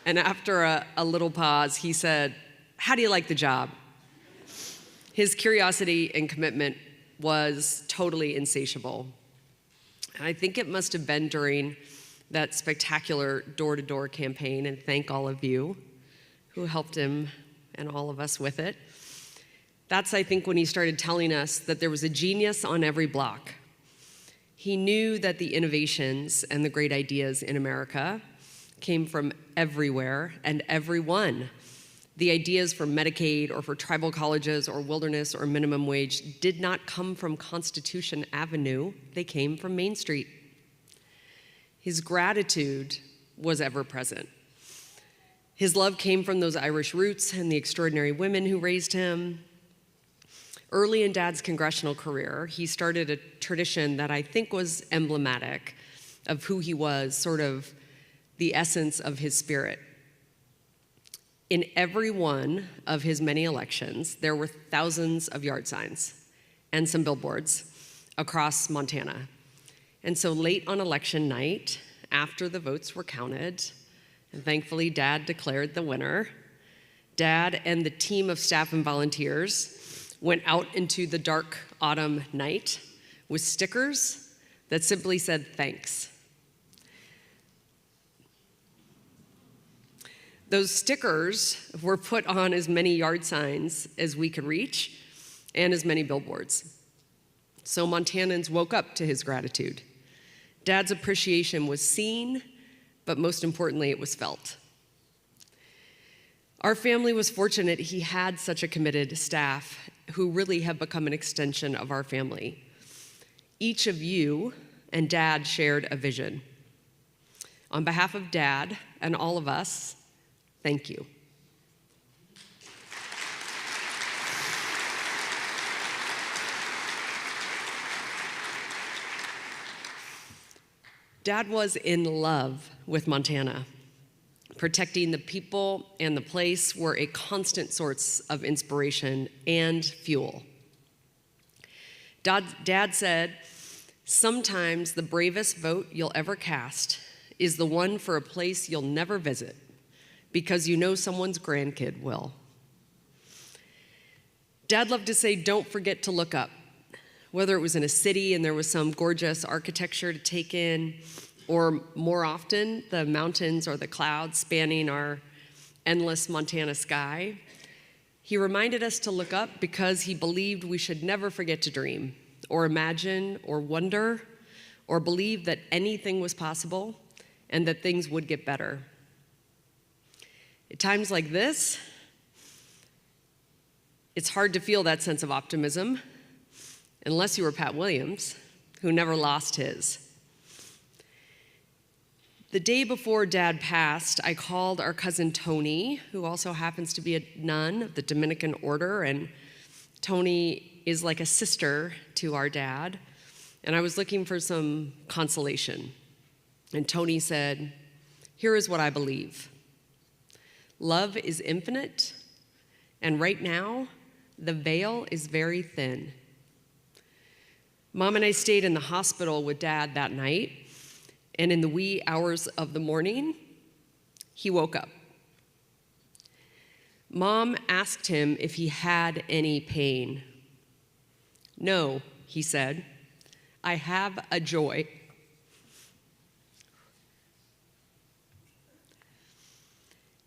And after a little pause, he said, how do you like the job? His curiosity and commitment was totally insatiable. And I think it must have been during that spectacular door-to-door campaign, and thank all of you who helped him and all of us with it. That's, I think, when he started telling us that there was a genius on every block. He knew that the innovations and the great ideas in America came from everywhere and everyone. The ideas for Medicaid or for tribal colleges or wilderness or minimum wage did not come from Constitution Avenue. They came from Main Street. His gratitude was ever present. His love came from those Irish roots and the extraordinary women who raised him. Early in Dad's congressional career, he started a tradition that I think was emblematic of who he was, sort of the essence of his spirit. In every one of his many elections, there were thousands of yard signs and some billboards across Montana. And so late on election night, after the votes were counted, and thankfully Dad declared the winner, Dad and the team of staff and volunteers went out into the dark autumn night with stickers that simply said thanks. Those stickers were put on as many yard signs as we could reach and as many billboards. So Montanans woke up to his gratitude. Dad's appreciation was seen, but most importantly, it was felt. Our family was fortunate he had such a committed staff who really have become an extension of our family. Each of you and Dad shared a vision. On behalf of Dad and all of us, thank you. Dad was in love with Montana. Protecting the people and the place were a constant source of inspiration and fuel. Dad said, sometimes the bravest vote you'll ever cast is the one for a place you'll never visit, because you know someone's grandkid will. Dad loved to say, don't forget to look up. Whether it was in a city and there was some gorgeous architecture to take in, or more often, the mountains or the clouds spanning our endless Montana sky, he reminded us to look up because he believed we should never forget to dream, or imagine, or wonder, or believe that anything was possible and that things would get better. At times like this, it's hard to feel that sense of optimism, unless you were Pat Williams, who never lost his. The day before Dad passed, I called our cousin Tony, who also happens to be a nun of the Dominican order, and Tony is like a sister to our dad, and I was looking for some consolation. And Tony said, "Here is what I believe. Love is infinite, and right now, the veil is very thin." Mom and I stayed in the hospital with Dad that night, and in the wee hours of the morning, he woke up. Mom asked him if he had any pain. "No," he said, "I have a joy."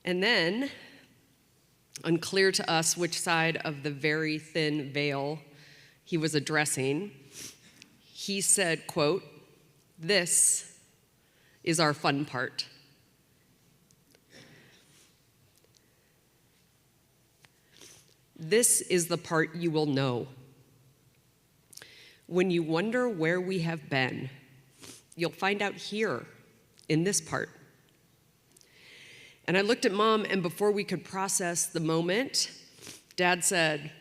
And then, unclear to us which side of the very thin veil he was addressing, he said, quote, "This is our fun part." This is the part you will know. When you wonder where we have been, you'll find out here in this part. And I looked at Mom, and before we could process the moment, Dad said,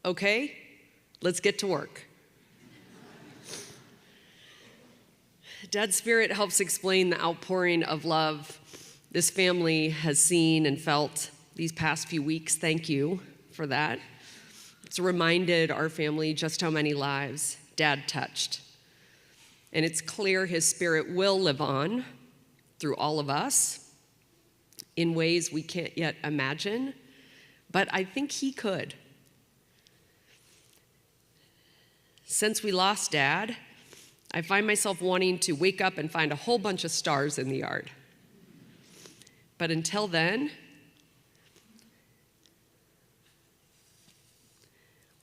"Okay, let's get to work." Dad's spirit helps explain the outpouring of love this family has seen and felt these past few weeks. Thank you for that. It's reminded our family just how many lives Dad touched. And it's clear his spirit will live on through all of us in ways we can't yet imagine, but I think he could. Since we lost Dad, I find myself wanting to wake up and find a whole bunch of stars in the yard. But until then,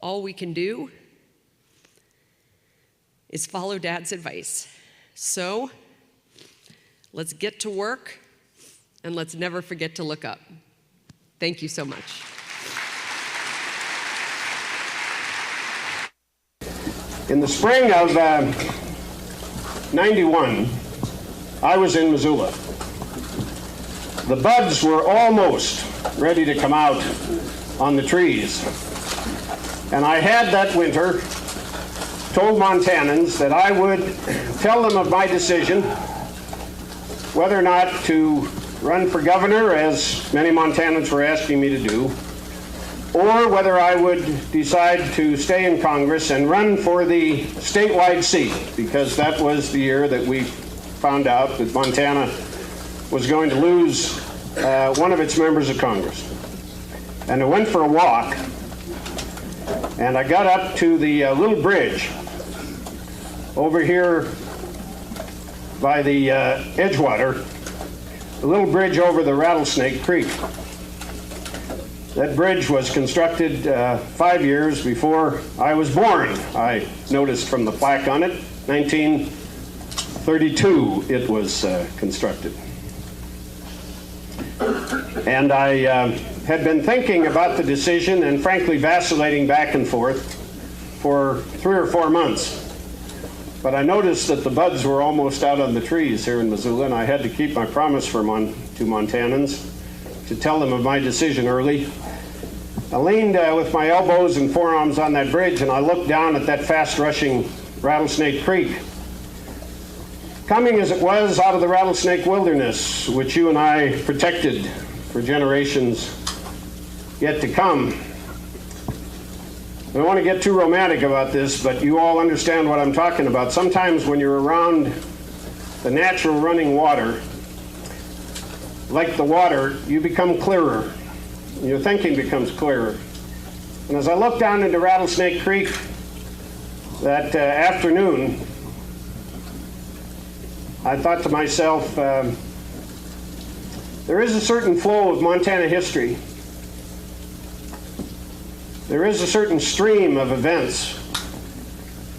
all we can do is follow Dad's advice. So let's get to work, and let's never forget to look up. Thank you so much. In the spring of 91, I was in Missoula. The buds were almost ready to come out on the trees. And I had that winter told Montanans that I would tell them of my decision whether or not to run for governor, as many Montanans were asking me to do, or whether I would decide to stay in Congress and run for the statewide seat, because that was the year that we found out that Montana was going to lose one of its members of Congress. And I went for a walk, and I got up to the little bridge over here by the Edgewater, the little bridge over the Rattlesnake Creek. That bridge was constructed 5 years before I was born. I noticed from the plaque on it, 1932 it was constructed. And I had been thinking about the decision and frankly vacillating back and forth for 3 or 4 months. But I noticed that the buds were almost out on the trees here in Missoula, and I had to keep my promise to Montanans to tell them of my decision early. I leaned with my elbows and forearms on that bridge, and I looked down at that fast-rushing Rattlesnake Creek, coming as it was out of the Rattlesnake Wilderness, which you and I protected for generations yet to come. I don't want to get too romantic about this, but you all understand what I'm talking about. Sometimes when you're around the natural running water, like the water, you become clearer. Your thinking becomes clearer. And as I looked down into Rattlesnake Creek that afternoon, I thought to myself, there is a certain flow of Montana history. There is a certain stream of events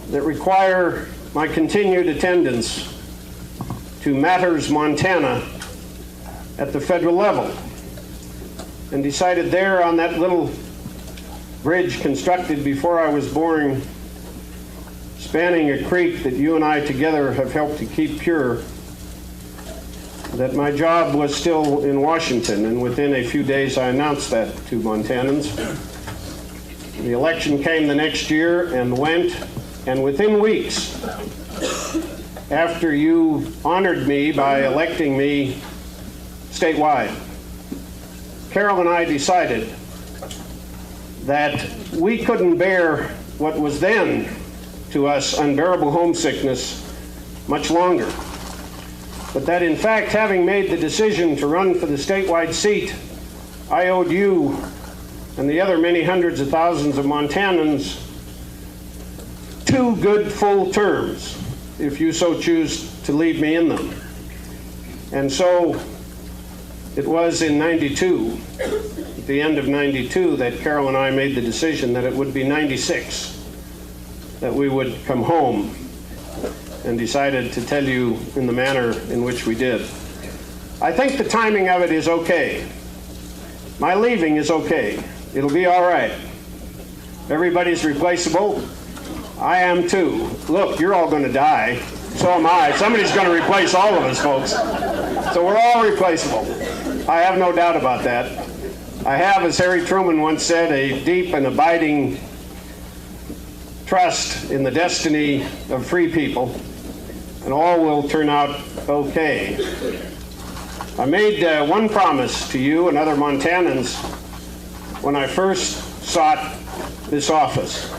that require my continued attendance to matters Montana at the federal level, and decided there on that little bridge constructed before I was born spanning a creek that you and I together have helped to keep pure, that my job was still in Washington, and within a few days I announced that to Montanans. The election came the next year and went, and within weeks, after you honored me by electing me statewide, Carol and I decided that we couldn't bear what was then to us unbearable homesickness much longer. But that in fact, having made the decision to run for the statewide seat, I owed you and the other many hundreds of thousands of Montanans 2 good full terms, if you so choose to leave me in them. And so it was in '92, at the end of '92, that Carol and I made the decision that it would be '96 that we would come home, and decided to tell you in the manner in which we did. I think the timing of it is okay. My leaving is okay. It'll be all right. Everybody's replaceable. I am too. Look, you're all going to die. So am I. Somebody's going to replace all of us, folks. So we're all replaceable. I have no doubt about that. I have, as Harry Truman once said, a deep and abiding trust in the destiny of free people, and all will turn out okay. I made one promise to you and other Montanans when I first sought this office.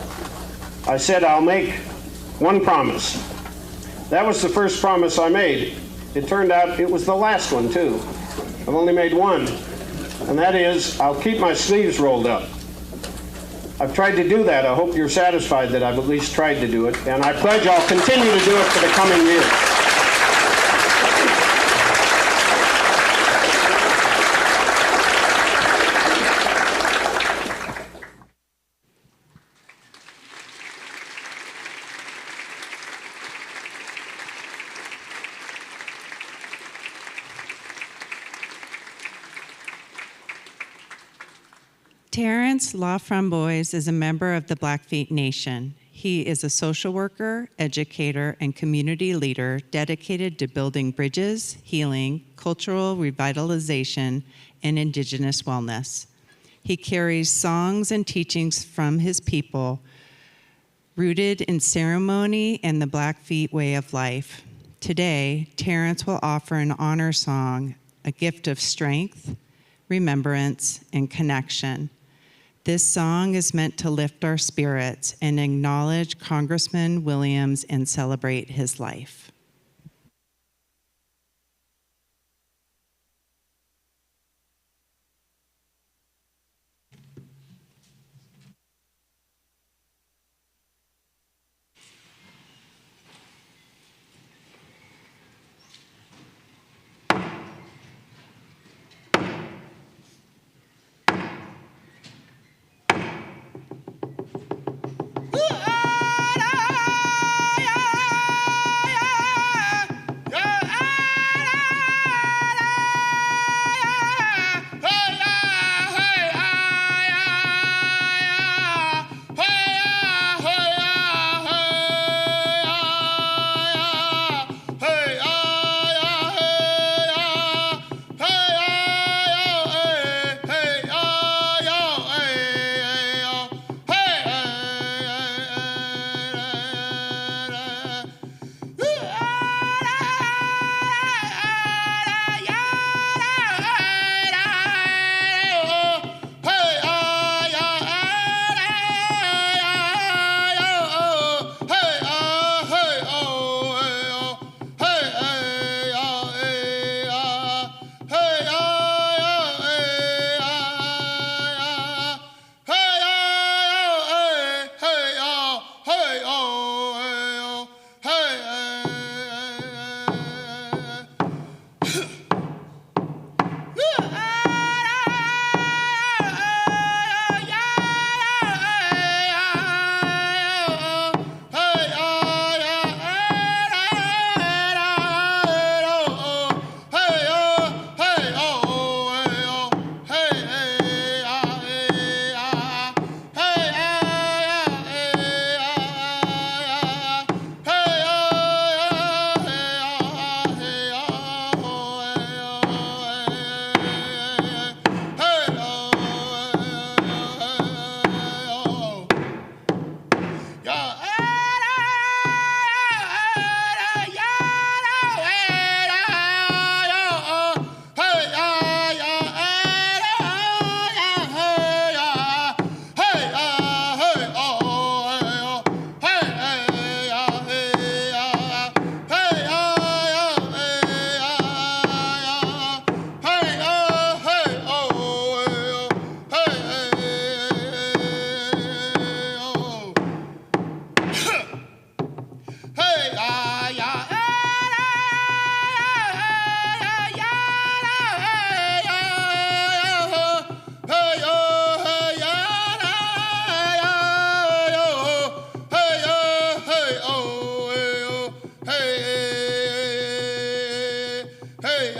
I said, I'll make one promise. That was the first promise I made. It turned out it was the last one, too. I've only made one, and that is, I'll keep my sleeves rolled up. I've tried to do that. I hope you're satisfied that I've at least tried to do it, and I pledge I'll continue to do it for the coming years. Terrence LaFromboise is a member of the Blackfeet Nation. He is a social worker, educator, and community leader dedicated to building bridges, healing, cultural revitalization, and Indigenous wellness. He carries songs and teachings from his people, rooted in ceremony and the Blackfeet way of life. Today, Terrence will offer an honor song, a gift of strength, remembrance, and connection. This song is meant to lift our spirits and acknowledge Congressman Williams and celebrate his life. Hey,